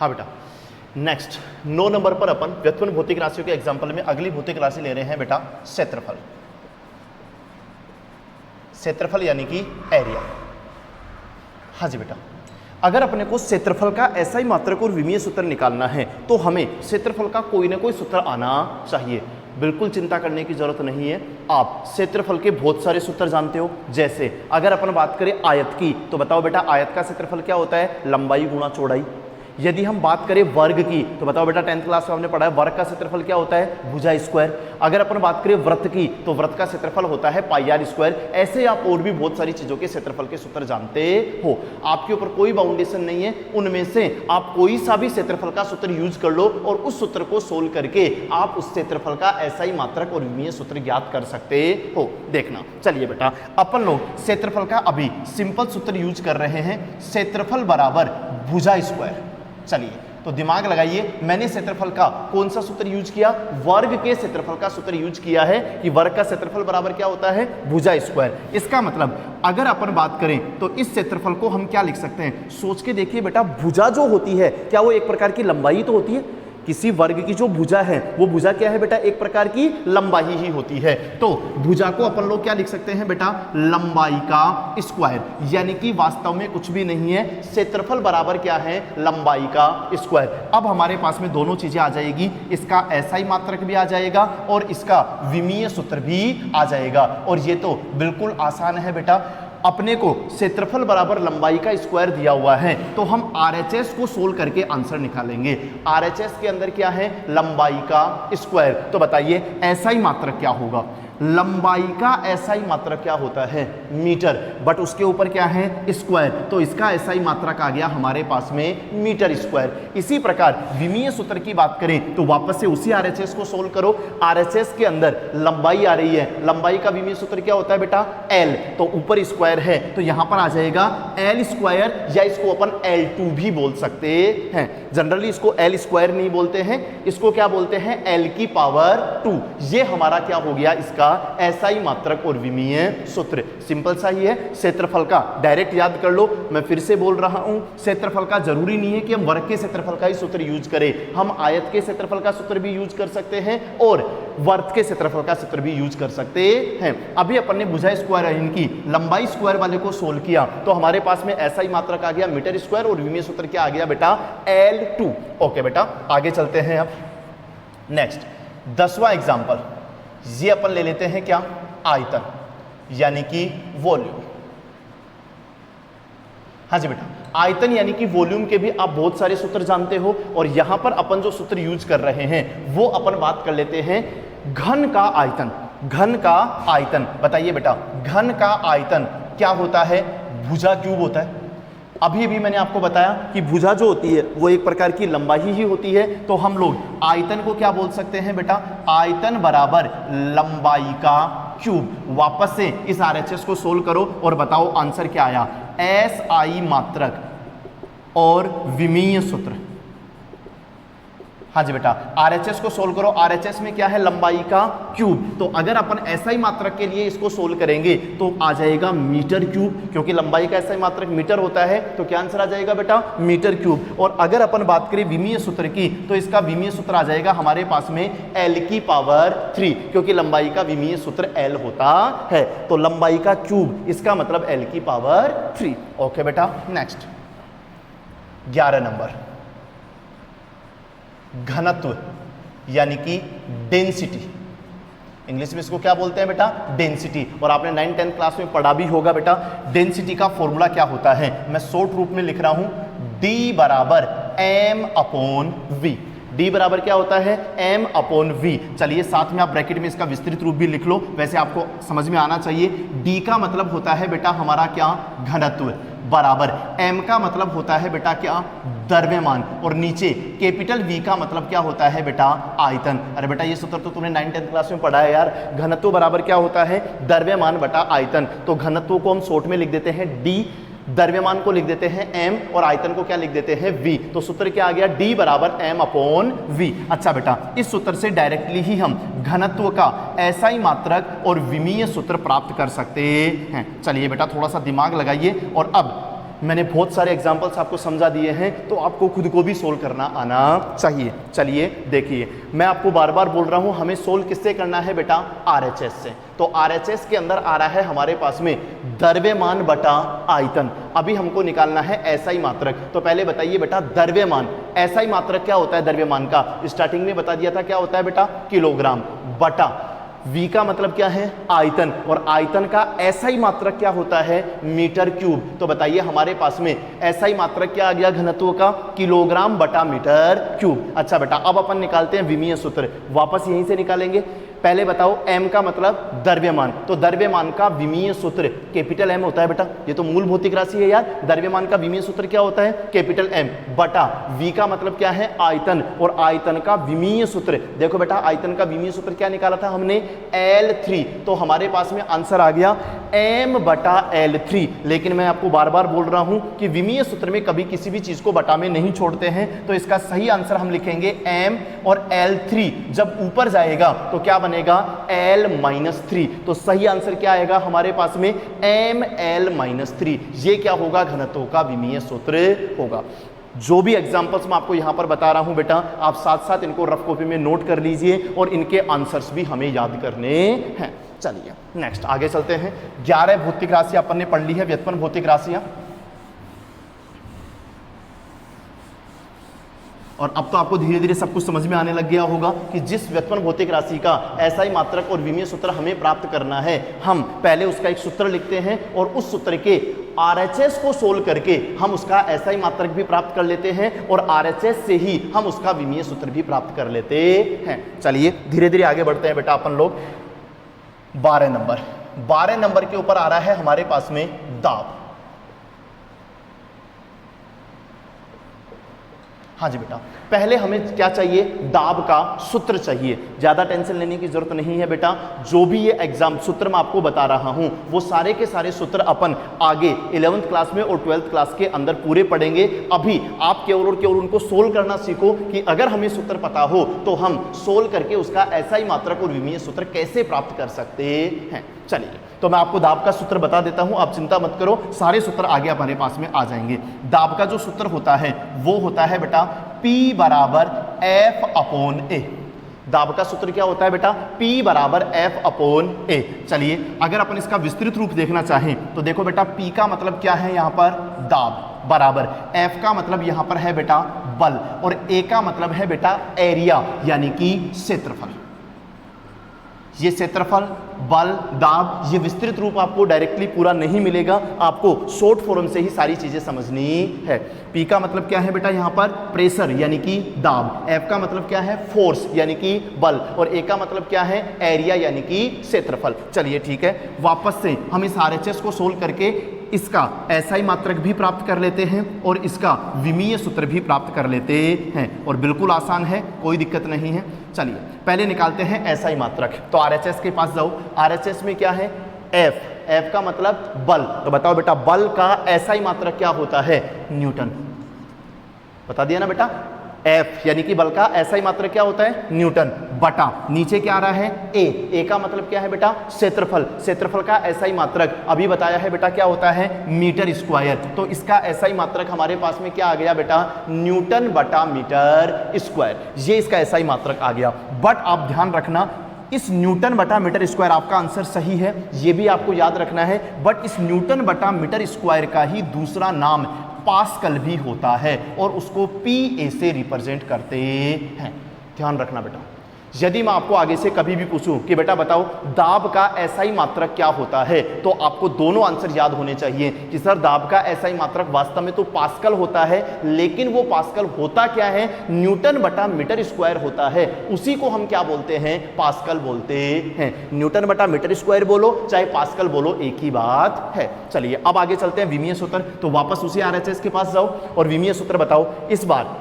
हाँ बेटा, नेक्स्ट 9 नंबर पर अपन व्युत्पन्न भौतिक राशियों के एग्जाम्पल में अगली भौतिक राशि ले रहे हैं बेटा क्षेत्रफल। क्षेत्रफल यानी कि एरिया। हाँ जी बेटा, अगर अपने को क्षेत्रफल का SI मात्रक और विमीय सूत्र निकालना है तो हमें क्षेत्रफल का कोई ना कोई सूत्र आना चाहिए। बिल्कुल चिंता करने की जरूरत नहीं है, आप क्षेत्रफल के बहुत सारे सूत्र जानते हो। जैसे अगर अपन बात करें आयत की तो बताओ बेटा आयत का क्षेत्रफल क्या होता है, लंबाई गुणा चौड़ाई। यदि हम बात करें वर्ग की तो बताओ बेटा 10th क्लास में हमने पढ़ा है वर्ग का क्षेत्रफल क्या होता है, भुजा स्क्वायर। अगर अपन बात करें वृत्त की तो वृत्त का क्षेत्रफल होता है पाई आर स्क्वायर। ऐसे आप और भी बहुत सारी चीजों के क्षेत्रफल के सूत्र जानते हो, आपके ऊपर कोई बाउंडेशन नहीं है। उनमें से आप कोई सा भी क्षेत्रफल का सूत्र यूज कर लो और उस सूत्र को सोल्व करके आप उस क्षेत्रफल का SI मात्रक और विमीय सूत्र ज्ञात कर सकते हो। देखना, चलिए बेटा अपन लोग क्षेत्रफल का अभी सिंपल सूत्र यूज कर रहे हैं, क्षेत्रफल बराबर भुजा स्क्वायर। चलिए तो दिमाग लगाइए, मैंने क्षेत्रफल का कौन सा सूत्र यूज किया, वर्ग के क्षेत्रफल का सूत्र यूज किया है कि वर्ग का क्षेत्रफल बराबर क्या होता है, भुजा स्क्वायर। इसका मतलब अगर अपन बात करें तो इस क्षेत्रफल को हम क्या लिख सकते हैं, सोच के देखिए बेटा, भुजा जो होती है क्या वो एक प्रकार की लंबाई तो होती है। किसी वर्ग की जो भुजा है वो भुजा क्या है बेटा, एक प्रकार की लंबाई ही होती है। तो भुजा को अपन लोग क्या लिख सकते हैं बेटा, लंबाई का स्क्वायर, यानी कि वास्तव में कुछ भी नहीं है, क्षेत्रफल बराबर क्या है, लंबाई का स्क्वायर। अब हमारे पास में दोनों चीजें आ जाएगी, इसका SI मात्रक भी आ जाएगा और इसका विमीय सूत्र भी आ जाएगा। और ये तो बिल्कुल आसान है बेटा, अपने को क्षेत्रफल बराबर लंबाई का स्क्वायर दिया हुआ है तो हम RHS को सोल्व करके आंसर निकालेंगे। RHS के अंदर क्या है, लंबाई का स्क्वायर। तो बताइए SI मात्रक क्या होगा, लंबाई का SI मात्रक क्या होता है, मीटर, बट उसके ऊपर क्या है, स्क्वायर, तो इसका SI मात्रक आ गया हमारे पास में मीटर स्क्वायर। इसी प्रकार विमीय सूत्र की बात करें तो वापस से उसी RHS को सोल्व करो। RHS के अंदर लंबाई आ रही है, लंबाई का विमीय सूत्र क्या होता है बेटा, L, तो ऊपर स्क्वायर है तो यहां पर आ जाएगा L स्क्वायर, या इसको अपन L2 भी बोल सकते हैं। जनरली इसको L स्क्वायर नहीं बोलते हैं, इसको क्या बोलते हैं, L की पावर 2। ये हमारा क्या हो गया, इसका SI मात्रक और विमीय सूत्र। सिंपल सा ही है, क्षेत्रफल का डायरेक्ट याद कर लो। मैं फिर से बोल रहा हूं, क्षेत्रफल का जरूरी नहीं है कि हम वर्ग के क्षेत्रफल का ही सूत्र यूज करें, हम आयत के क्षेत्रफल का सूत्र भी यूज कर सकते हैं और वर्ग के क्षेत्रफल का सूत्र भी यूज कर सकते हैं। अभी अपन ने भुजा स्क्वायर इनकी लंबाई स्क्वायर वाले को सोल्व किया तो हमारे पास में SI मात्रक आ गया मीटर स्क्वायर और विमीय सूत्र क्या आ गया बेटा, L2। ओके बेटा, आगे चलते हैं। अब नेक्स्ट 10वां एग्जाम्पल, ये अपन ले लेते हैं क्या, आयतन यानी कि वॉल्यूम। हाँ जी बेटा, आयतन यानी कि वॉल्यूम के भी आप बहुत सारे सूत्र जानते हो और यहां पर अपन जो सूत्र यूज कर रहे हैं वो अपन बात कर लेते हैं घन का आयतन। घन का आयतन, बताइए बेटा घन का आयतन क्या होता है, भुजा क्यूब होता है। अभी भी मैंने आपको बताया कि भुजा जो होती है वो एक प्रकार की लंबाई ही होती है, तो हम लोग आयतन को क्या बोल सकते हैं बेटा, आयतन बराबर लंबाई का क्यूब। वापस से इस RHS को सोल्व करो और बताओ आंसर क्या आया, SI मात्रक और विमीय सूत्र। हाँ जी बेटा, RHS को सोल्व करो, RHS में क्या है, लंबाई का क्यूब। तो अगर अपन SI मात्रक के लिए इसको सोल्व करेंगे तो आ जाएगा मीटर क्यूब, क्योंकि लंबाई का SI मात्रक मीटर होता है, तो क्या आंसर आ जाएगा बेटा, मीटर क्यूब। और अगर अपन बात करें विमीय सूत्र की तो इसका विमीय सूत्र आ जाएगा हमारे पास में L की पावर 3, क्योंकि लंबाई का विमीय सूत्र L होता है। तो लंबाई का क्यूब, इसका मतलब L की पावर 3। ओके बेटा, नेक्स्ट 11 नंबर, घनत्व यानी कि डेंसिटी। इंग्लिश में इसको क्या बोलते हैं बेटा, डेंसिटी। और आपने 9th 10th क्लास में पढ़ा भी होगा बेटा, डेंसिटी का फॉर्मूला क्या होता है, मैं शॉर्ट रूप में लिख रहा हूं, D बराबर m/v। D बराबर क्या होता है, m/v। चलिए साथ में आप ब्रैकेट में इसका विस्तृत रूप भी लिख लो, वैसे आपको समझ में आना चाहिए। D का मतलब होता है बेटा हमारा क्या, घनत्व, बराबर m का मतलब होता है बेटा क्या, द्रव्यमान, और नीचे कैपिटल V का मतलब क्या होता है बेटा, आयतन। अरे बेटा ये सूत्र तो तुमने 9th 10th क्लास में पढ़ा है यार, घनत्व बराबर क्या होता है, द्रव्यमान बटा आयतन। तो घनत्व को हम शॉर्ट में लिख देते हैं D, द्रव्यमान को लिख देते हैं m और आयतन को क्या लिख देते हैं v। तो सूत्र क्या आ गया, D बराबर m/v। अच्छा बेटा, इस सूत्र से डायरेक्टली ही हम घनत्व का SI मात्रक और विमीय सूत्र प्राप्त कर सकते हैं। चलिए बेटा थोड़ा सा दिमाग लगाइए और अब मैंने बहुत सारे एग्जाम्पल्स आपको समझा दिए हैं, तो आपको खुद को भी सोल्व करना आना चाहिए। चलिए देखिए, मैं आपको बार बार बोल रहा हूं, हमें सोल्व किससे करना है बेटा? आरएचएस से। तो आरएचएस के अंदर आ रहा है हमारे पास में द्रव्यमान बटा आयतन। अभी हमको निकालना है एसआई मात्रक। तो पहले बताइए बेटा, द्रव्यमान एसआई मात्रक क्या होता है? द्रव्यमान का स्टार्टिंग में बता दिया था, क्या होता है बेटा? किलोग्राम। बटा V का मतलब क्या है? आयतन। और आयतन का एसआई मात्रक क्या होता है? Metre cube. तो बताइए हमारे पास में एसआई मात्रक क्या आ गया घनत्व का? किलोग्राम बटा मीटर क्यूब। अच्छा बेटा, अब अपन निकालते हैं विमीय सूत्र, वापस यहीं से निकालेंगे। पहले बताओ, m का मतलब द्रव्यमान, तो द्रव्यमान का विमीय सूत्र कैपिटल M होता है बेटा, ये तो मूल भौतिक राशि है यार। द्रव्यमान का विमीय सूत्र क्या होता है? कैपिटल M बटा V का मतलब क्या है? आयतन। और आयतन का विमीय सूत्र, देखो बेटा, आयतन का विमीय सूत्र क्या निकाला था हमने? L3। तो हमारे पास में आंसर आ गया M बटा L3। लेकिन मैं आपको बार बार बोल रहा हूं कि विमीय सूत्र में कभी किसी भी चीज को बटा में नहीं छोड़ते हैं, तो इसका सही आंसर हम लिखेंगे M, और L3 जब ऊपर जाएगा तो क्या बनेगा? L-3। तो सही आंसर क्या आएगा हमारे पास में? ML-3। ये क्या होगा? घनत्व का विमीय सूत्र होगा। जो भी एग्जांपल्स मैं आपको यहां पर बता रहा हूं बेटा, आप साथ साथ इनको रफ कॉपी में नोट कर लीजिए और इनके आंसर्स भी हमें याद करने हैं। चलिए नेक्स्ट आगे चलते हैं। 11 भौतिक राशि अपन ने पढ़ ली है, व्युत्पन्न भौतिक राशियां। और अब तो आपको धीरे धीरे सब कुछ समझ में आने लग गया होगा कि जिस व्युत्पन्न भौतिक राशि का एसआई मात्रक और विमीय सूत्र हमें प्राप्त करना है, हम पहले उसका एक सूत्र लिखते हैं और उस सूत्र के आरएचएस को सोल्व करके हम उसका एसआई मात्रक भी प्राप्त कर लेते हैं और आरएचएस से ही हम उसका विमीय सूत्र भी प्राप्त कर लेते हैं। चलिए धीरे धीरे आगे बढ़ते हैं बेटा अपन लोग। 12 नंबर के ऊपर आ रहा है हमारे पास में दाब। हाँ जी बेटा, पहले हमें क्या चाहिए? दाब का सूत्र चाहिए। ज्यादा टेंशन लेने की जरूरत नहीं है बेटा, जो भी ये एग्जाम सूत्र मैं आपको बता रहा हूं वो सारे के सारे सूत्र अपन आगे 11th क्लास में और 12th क्लास के अंदर पूरे पढ़ेंगे। अभी आप केवल और केवल उनको सोल्व करना सीखो कि अगर हमें सूत्र पता हो तो हम सोल्व करके उसका एसआई मात्रक और विमीय सूत्र कैसे प्राप्त कर सकते हैं। चलिए, तो मैं आपको दाब का सूत्र बता देता हूं, आप चिंता मत करो, सारे सूत्र आगे हमारे पास में आ जाएंगे। दाब का जो सूत्र होता है वो होता है बेटा P बराबर F अपॉन A। दाब का सूत्र क्या होता है बेटा? P बराबर F अपॉन A। चलिए, अगर अपन इसका विस्तृत रूप देखना चाहें तो देखो बेटा, P का मतलब क्या है यहाँ पर? दाब, बराबर F का मतलब यहाँ पर है बेटा बल, और A का मतलब है बेटा एरिया यानी कि क्षेत्रफल। ये क्षेत्रफल, बल, दाब, ये विस्तृत रूप आपको डायरेक्टली पूरा नहीं मिलेगा, आपको शॉर्ट फॉर्म से ही सारी चीजें समझनी है। P का मतलब क्या है बेटा? यहाँ पर प्रेशर यानी कि दाब, F का मतलब क्या है? फोर्स यानी कि बल, और A का मतलब क्या है? एरिया यानी कि क्षेत्रफल। चलिए ठीक है, वापस से हम इस आरएचएस को सोल्व करके इसका एसआई मात्रक भी प्राप्त कर लेते हैं और इसका विमीय सूत्र भी प्राप्त कर लेते हैं, और बिल्कुल आसान है, कोई दिक्कत नहीं है। चलिए पहले निकालते हैं एसआई मात्रक। तो आरएचएस के पास जाओ, आरएचएस में क्या है? F का मतलब बल। तो बताओ बेटा, बल का एसआई मात्रक क्या होता है? न्यूटन। बता दिया ना बेटा, F यानी कि बल का एसआई मात्रक क्या होता है? न्यूटन, बटा नीचे क्या आ रहा है? A का मतलब क्या है बेटा? क्षेत्रफल। क्षेत्रफल का एसआई मात्रक अभी बताया है बेटा क्या होता है? Metre square. तो इसका एसआई मात्रक हमारे पास में क्या आ गया बेटा? न्यूटन बटा मीटर स्क्वायर। ये इसका एसआई मात्रक आ गया। बट आप ध्यान रखना, इस न्यूटन बटा मीटर स्क्वायर आपका आंसर सही है, ये भी आपको याद रखना है। बट इस न्यूटन बटा मीटर स्क्वायर का ही दूसरा नाम पास्कल भी होता है और उसको PA से रिप्रेजेंट करते हैं। ध्यान रखना बेटा। यदि मैं आपको आगे से कभी भी पूछूं कि बेटा बताओ दाब का एसआई मात्रक क्या होता है, तो आपको दोनों आंसर याद होने चाहिए कि सर दाब का एसआई मात्रक वास्तव में तो पास्कल होता है, लेकिन वो पास्कल होता क्या है? न्यूटन बटा मीटर स्क्वायर होता है, उसी को हम क्या बोलते हैं? पास्कल बोलते हैं। न्यूटन बटा मीटर स्क्वायर बोलो चाहे पास्कल बोलो, एक ही बात है। चलिए अब आगे चलते हैं विमीय सूत्र। तो वापस उसी आरएचएस के पास जाओ और विमीय सूत्र बताओ। इस बार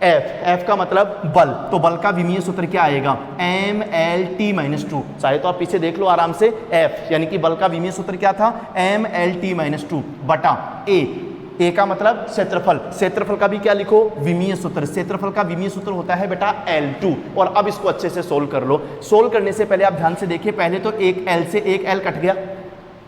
F का मतलब बल, तो बल का विमीय सूत्र क्या आएगा? MLT-2। चाहे तो आप पीछे देख लो आराम से। F यानी कि बल का विमीय सूत्र क्या था? MLT-2 बटा A का मतलब क्षेत्रफल। क्षेत्रफल का भी क्या लिखो? विमीय सूत्र। क्षेत्रफल का विमीय सूत्र होता है बेटा L2। और अब इसको अच्छे से सोल्व कर लो। सोल्व करने से पहले आप ध्यान से देखिए, पहले तो एक L से एक L कट गया,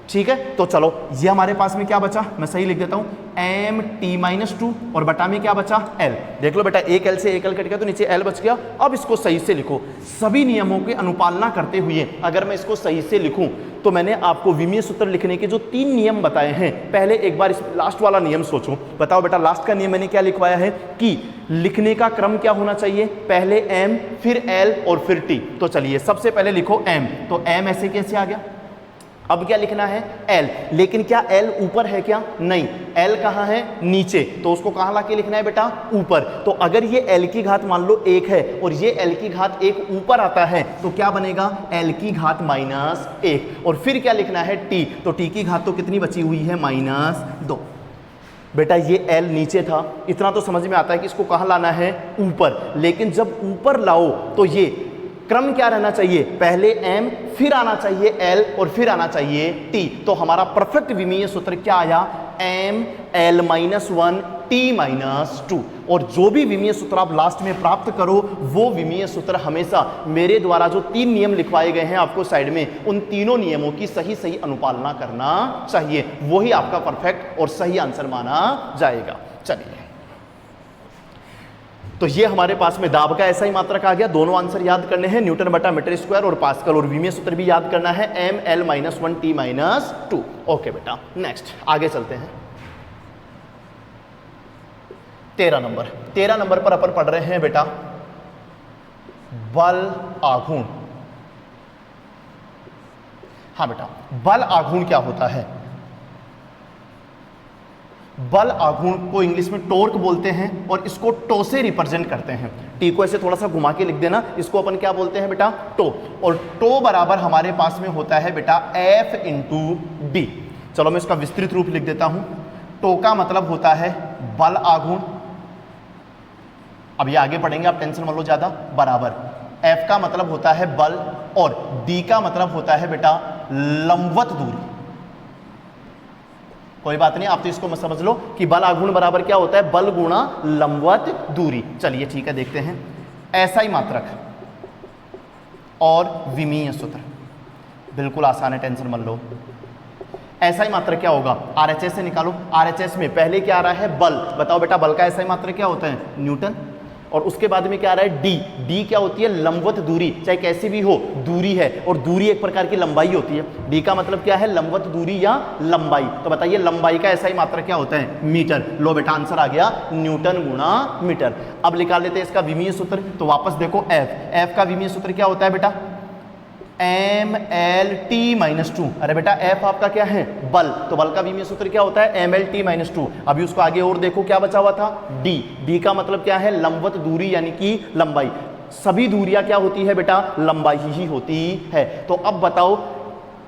ठीक है, तो चलो ये हमारे पास में क्या बचा, मैं सही लिख देता हूं, एम टी माइनस टू, और बटा में क्या बचा, एल। देख लो बेटा, एक एल से एक एल कट गया तो नीचे एल बच गया। अब इसको सही से लिखो, सभी नियमों की अनुपालना करते हुए अगर मैं इसको सही से लिखूं तो मैंने आपको विमीय सूत्र लिखने के जो 3 नियम बताए हैं, पहले एक बार इस लास्ट वाला नियम सोचो। बताओ बेटा, लास्ट का नियम मैंने क्या लिखवाया है कि लिखने का क्रम क्या होना चाहिए, पहले एम फिर एल और फिर टी। तो चलिए सबसे पहले लिखो एम, तो एम ऐसे कैसे आ गया। अब क्या लिखना है, एल, लेकिन क्या एल ऊपर है क्या, नहीं, एल कहाँ है, नीचे, तो उसको कहाँ लाके लिखना है बेटा, ऊपर। तो अगर ये एल की घात मान लो 1 है और ये एल की घात 1 ऊपर आता है तो क्या बनेगा, एल की घात माइनस 1, और फिर क्या लिखना है, टी, तो टी की घात तो कितनी बची हुई है, माइनस 2। बेटा ये एल नीचे था, इतना तो समझ में आता है कि इसको कहाँ लाना है, ऊपर, लेकिन जब ऊपर लाओ तो ये क्रम क्या रहना चाहिए, पहले m फिर आना चाहिए l और फिर आना चाहिए t। तो हमारा परफेक्ट विमीय सूत्र क्या आया, m l minus 1 t minus 2। और जो भी विमीय सूत्र आप लास्ट में प्राप्त करो वो विमीय सूत्र हमेशा मेरे द्वारा जो 3 नियम लिखवाए गए हैं आपको साइड में, उन तीनों नियमों की सही सही अनुपालना करना चाहिए, वही आपका परफेक्ट और सही आंसर माना जाएगा। चलिए, तो ये हमारे पास में दाब का ऐसा ही मात्रक आ गया। दोनों आंसर याद करने हैं, न्यूटन बटा मीटर स्क्वायर और पास्कल, और विमीय सूत्र भी याद करना है, M L minus 1 T minus 2। Okay बेटा, नेक्स्ट आगे चलते हैं। 13 नंबर पर अपन पढ़ रहे हैं बेटा बल आघूर्ण। हाँ बेटा, बल आघूर्ण क्या होता है, बल आघूर्ण को इंग्लिश में टॉर्क बोलते हैं और इसको टो से रिप्रेजेंट करते हैं। टी को ऐसे थोड़ा सा घुमा के लिख देना, इसको अपन क्या बोलते हैं बेटा, टो, और टो बराबर हमारे पास में होता है बेटा एफ इंटू डी। चलो मैं इसका विस्तृत रूप लिख देता हूं। टो का मतलब होता है बल आघूर्ण, अब ये आगे पढ़ेंगे आप टेंशन मत लो ज्यादा, बराबर एफ का मतलब होता है बल और डी का मतलब होता है बेटा लंबवत दूरी। कोई बात नहीं, आप तो इसको मत समझ लो कि बल आघूर्ण बराबर क्या होता है, बल गुणा लंबवत दूरी। चलिए ठीक है, देखते हैं। ऐसा ही मात्रक और विमीय सूत्र, बिल्कुल आसान है, टेंशन मत लो। ऐसा ही मात्रक क्या होगा, आरएचएस से निकालो। आरएचएस में पहले क्या आ रहा है, बल। बताओ बेटा, बल का ऐसा ही मात्रक क्या होता है, न्यूटन। और उसके बाद में क्या आ रहा है, डी। डी क्या होती है, लंबवत दूरी, चाहे कैसी भी हो दूरी है, और दूरी एक प्रकार की लंबाई होती है। डी का मतलब क्या है, लंबवत दूरी या लंबाई। तो बताइए लंबाई का ऐसा ही मात्रक क्या होता है, मीटर। लो बेटा, आंसर आ गया न्यूटन गुणा मीटर। अब निकाल लेते हैं इसका विमीय सूत्र। तो वापस देखो, एफ का विमीय सूत्र क्या होता है बेटा, एम एल टी माइनस 2। अरे बेटा एफ आपका क्या है, बल, तो बल का विमीय सूत्र क्या होता है, एम एल टी माइनस 2। अभी उसको आगे और देखो क्या बचा हुआ था, डी। डी का मतलब क्या है, लंबवत दूरी यानी कि लंबाई। सभी दूरियां क्या होती है बेटा, लंबाई ही होती है। तो अब बताओ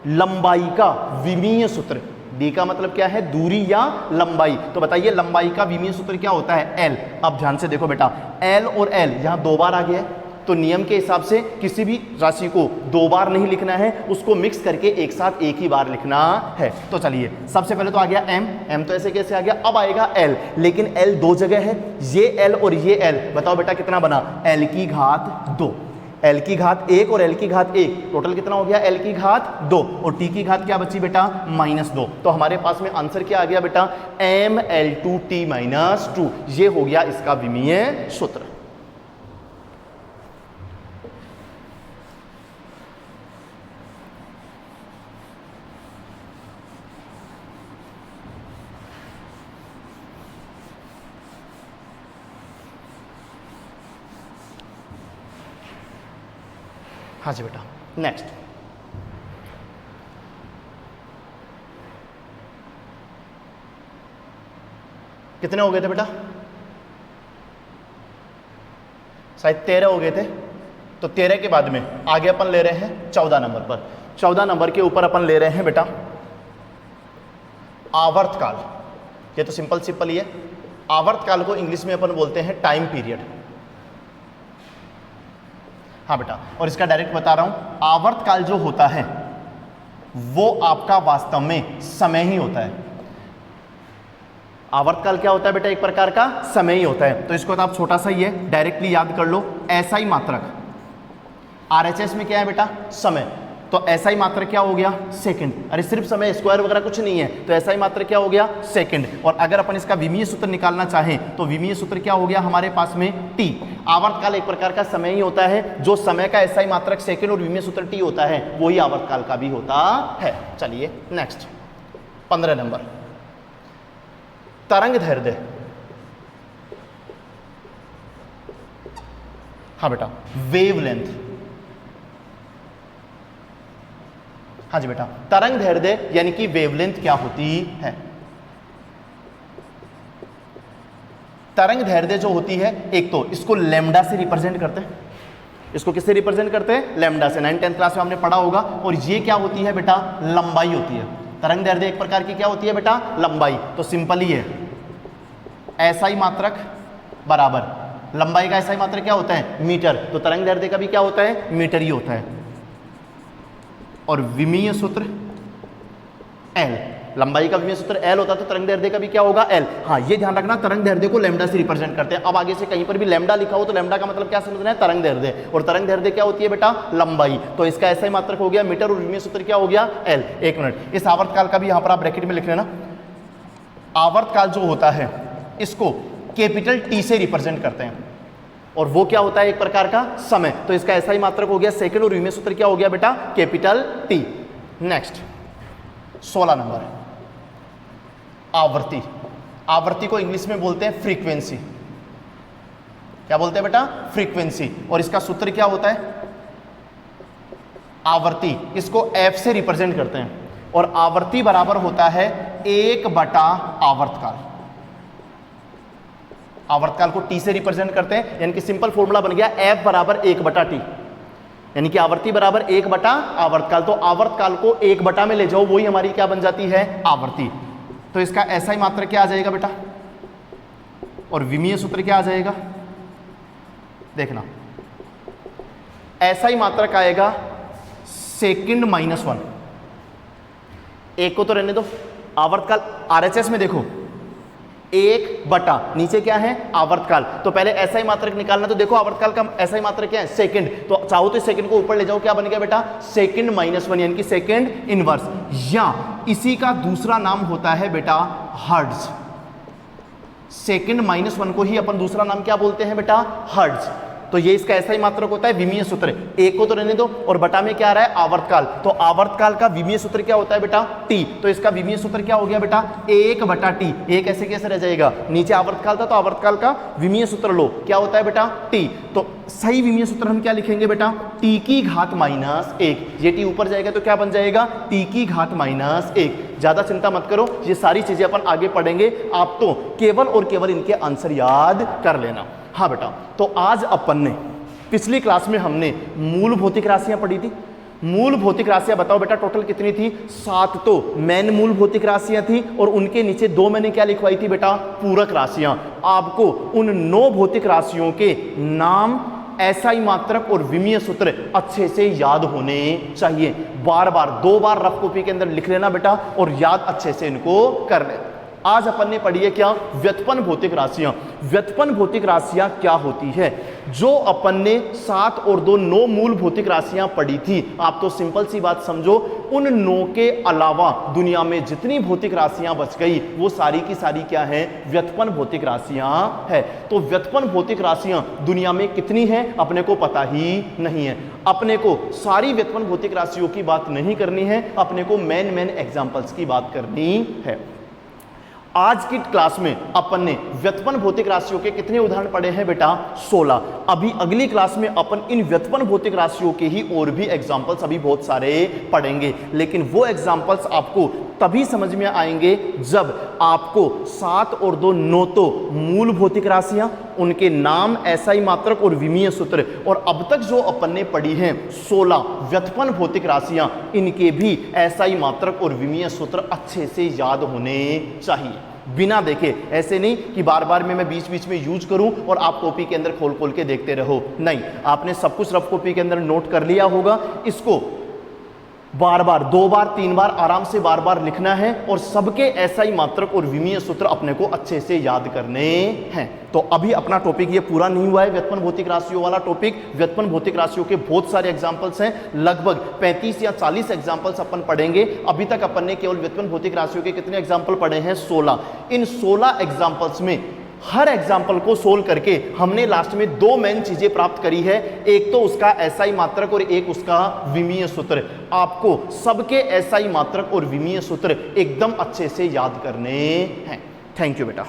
लंबाई का विमीय सूत्र, डी का मतलब क्या है, दूरी या लंबाई। तो बताइए लंबाई का विमीय सूत्र क्या होता है, एल। अब ध्यान से देखो बेटा, एल और एल यहां 2 बार आ गया है, तो नियम के हिसाब से किसी भी राशि को 2 बार नहीं लिखना है, उसको मिक्स करके एक साथ एक ही बार लिखना है। तो चलिए, सबसे पहले तो आ गया एम। एम तो ऐसे कैसे आ गया, अब आएगा एल, लेकिन एल 2 जगह है, ये एल और ये एल। बताओ बेटा कितना बना, एल की घात 2। एल की घात 1 और एल की घात 1, टोटल कितना हो गया, एल की घात 2, और टी की घात क्या बची बेटा, माइनस 2। तो हमारे पास में आंसर क्या आ गया बेटा, M L two T minus 2। ये हो गया इसका विमीय सूत्र। हाँ जी बेटा, नेक्स्ट। कितने हो गए थे बेटा, शायद 13 हो गए थे। तो 13 के बाद में आगे अपन ले रहे हैं 14 नंबर पर। 14 नंबर के ऊपर अपन ले रहे हैं बेटा आवर्तकाल। ये तो सिंपल ही है। आवर्तकाल को इंग्लिश में अपन बोलते हैं टाइम पीरियड। हाँ बेटा, और इसका डायरेक्ट बता रहा हूं, आवर्तकाल जो होता है वो आपका वास्तव में समय ही होता है। आवर्तकाल क्या होता है बेटा, एक प्रकार का समय ही होता है। तो इसको तो आप छोटा सा ही है, डायरेक्टली याद कर लो। ऐसा ही मात्रक, आरएचएस में क्या है बेटा, समय। तो SI मात्रक क्या हो गया सेकंड। अरे सिर्फ समय स्क्वायर वगैरह कुछ नहीं है, तो SI मात्रक क्या हो गया सेकंड। और अगर अपन इसका विमीय सूत्र निकालना चाहें तो विमीय सूत्र क्या हो गया हमारे पास में T। आवर्तकाल एक प्रकार का समय ही होता है, जो समय का SI मात्रक सेकंड और विमीय सूत्र T होता है वही आवर्तकाल का भी होता है। चलिए नेक्स्ट 15 नंबर तरंग दैर्ध्य। हाँ बेटा वेवलेंथ। हाँ जी बेटा तरंग दैर्ध्य यानी कि वेवलेंथ क्या होती है। तरंग दैर्ध्य जो होती है एक तो इसको लैम्डा से रिप्रेजेंट करते हैं। इसको किससे रिप्रेजेंट करते हैं लैम्डा से। 9th-10th क्लास में हमने पढ़ा होगा। और ये क्या होती है बेटा लंबाई होती है। तरंग दैर्ध्य एक प्रकार की क्या होती है बेटा लंबाई। तो सिंपल ही है SI मात्रक बराबर लंबाई का SI मात्रक क्या होता है मीटर, तो तरंग दैर्ध्य का भी क्या होता है मीटर ही होता है। और विमीय सूत्र L, लंबाई का विमीय सूत्र L होता है तो तरंग दैर्ध्य का भी क्या होगा L। हाँ ये ध्यान रखना तरंग दैर्ध्य को लैम्डा से रिप्रेजेंट करते हैं। अब आगे से कहीं पर भी लैम्डा लिखा हो तो लैम्डा का मतलब क्या समझना है तरंग दैर्ध्य। और तरंग दैर्ध्य क्या होती है बेटा लंबाई, तो इसका SI मात्रक हो गया मीटर और विमीय सूत्र क्या हो गया L। एक मिनट इस आवर्तकाल का भी यहां पर आप ब्रैकेट में लिख लेना। आवर्तकाल जो होता है इसको कैपिटल T से रिप्रेजेंट करते हैं और वो क्या होता है एक प्रकार का समय, तो इसका SI मात्रक हो गया सेकंड और विमीय सूत्र क्या हो गया बेटा कैपिटल T। नेक्स्ट 16 नंबर आवृत्ति। आवृत्ति को इंग्लिश में बोलते हैं फ्रीक्वेंसी। क्या बोलते हैं बेटा फ्रीक्वेंसी। और इसका सूत्र क्या होता है आवृत्ति, इसको F से रिप्रेजेंट करते हैं और आवृत्ति बराबर होता है 1/, आवर्तकाल। आवर्तकाल को T से रिप्रेजेंट करते हैं यानी कि सिंपल फॉर्मूला बन गया F बराबर 1/T, यानी कि आवृत्ति बराबर 1/, आवर्तकाल। तो आवर्तकाल को 1/, में ले जाओ वही हमारी क्या बन जाती है आवर्ती। तो इसका SI मात्रक क्या आ जाएगा बेटा और विमीय सूत्र क्या आ जाएगा देखना। SI मात्रक आएगा सेकंड -1, एक को तो रहने दो। आवर्तकाल RHS में देखो 1/, नीचे क्या है आवर्तकाल। तो पहले SI मात्रक निकालना, तो देखो आवर्तकाल का SI मात्रक क्या है सेकंड, तो चाहो तो सेकंड को ऊपर ले जाओ, क्या बन गया बेटा सेकंड -1 यानी कि सेकंड इनवर्स, या इसी का दूसरा नाम होता है बेटा हर्ट्ज। सेकंड -1 को ही अपन दूसरा नाम क्या बोलते हैं बेटा हर्ट्ज। तो ये इसका SI मात्रक होता है विमीय सूत्र, एक को तो रहने दो और बटा में क्या आ रहा है आवर्तकाल। तो आवर्तकाल का विमीय सूत्र क्या होता है बेटा T, तो इसका विमीय सूत्र क्या हो गया बेटा 1/T। एक ऐसे कैसे रह जाएगा, नीचे आवर्तकाल था तो आवर्तकाल का विमीय सूत्र लो, क्या होता है बेटा T। तो सही विमीय सूत्र हम क्या लिखेंगे बेटा T की घात -1। ये T ऊपर जाएगा तो क्या बन जाएगा T की घात -1। ज्यादा चिंता मत करो, ये सारी चीजें अपन आगे पढ़ेंगे, आप तो केवल और केवल इनके आंसर याद कर लेना। हाँ बेटा, तो आज अपन ने पिछली क्लास में हमने मूल भौतिक राशियां पढ़ी थी। मूल भौतिक राशियां बताओ बेटा टोटल कितनी थी 7। तो मेन मूल भौतिक राशियां थी और उनके नीचे 2 मैंने क्या लिखवाई थी बेटा पूरक राशियां। आपको उन 9 भौतिक राशियों के नाम SI मात्रक और विमीय सूत्र अच्छे से याद होने चाहिए। बार बार 2 बार रफ कॉपी के अंदर लिख लेना बेटा और याद अच्छे से इनको कर लेना। आज अपन ने पढ़ी है क्या व्युत्पन्न भौतिक राशियां। व्युत्पन्न भौतिक राशियां क्या होती है, जो अपन ने 7 और 2 9 मूल भौतिक राशियां पढ़ी थी। आप तो सिंपल सी बात समझो, उन 9 के अलावा दुनिया में जितनी भौतिक राशियां बच गई वो सारी की सारी क्या है व्युत्पन्न भौतिक राशियां है। तो व्युत्पन्न भौतिक राशियां दुनिया में कितनी है अपने को पता ही नहीं है। अपने को सारी व्युत्पन्न भौतिक राशियों की बात नहीं करनी है, अपने को मेन एग्जांपल्स की बात करनी है। आज की क्लास में अपन ने व्युत्पन्न भौतिक राशियों के कितने उदाहरण पढ़े हैं बेटा 16। अभी अगली क्लास में अपन इन व्युत्पन्न भौतिक राशियों के ही और भी एग्जांपल्स अभी बहुत सारे पढ़ेंगे, लेकिन वो एग्जांपल्स आपको तभी समझ में आएंगे जब आपको 7 और 2 9 तो मूल भौतिक राशियां, उनके नाम SI मात्रक और विमीय सूत्र, और अब तक जो अपन ने पढ़ी हैं 16 व्युत्पन्न भौतिक राशियां, इनके भी SI मात्रक और विमीय सूत्र अच्छे से याद होने चाहिए। बिना देखे, ऐसे नहीं कि बार बार मैं बीच बीच में यूज करूं और आप कॉपी के अंदर खोल खोल के देखते रहो। नहीं, आपने सब कुछ रफ कॉपी के अंदर नोट कर लिया होगा। इसको बार बार, 2 बार 3 बार आराम से बार बार लिखना है और सबके एसआई मात्रक और विमीय सूत्र अपने को अच्छे से याद करने हैं। तो अभी अपना टॉपिक ये पूरा नहीं हुआ है, व्युत्पन्न भौतिक राशियों वाला टॉपिक। व्युत्पन्न भौतिक राशियों के बहुत सारे एग्जांपल्स हैं, लगभग 35 या 40 एग्जांपल्स अपन पढ़ेंगे। अभी तक अपन ने केवल व्युत्पन्न भौतिक राशियों के कितने एग्जांपल पढ़े हैं? 16। इन 16 एग्जांपल्स में हर एग्जाम्पल को सोल्व करके हमने लास्ट में 2 मेन चीजें प्राप्त करी है, एक तो उसका एसआई मात्रक और एक उसका विमीय सूत्र। आपको सबके एसआई मात्रक और विमीय सूत्र एकदम अच्छे से याद करने हैं। थैंक यू बेटा।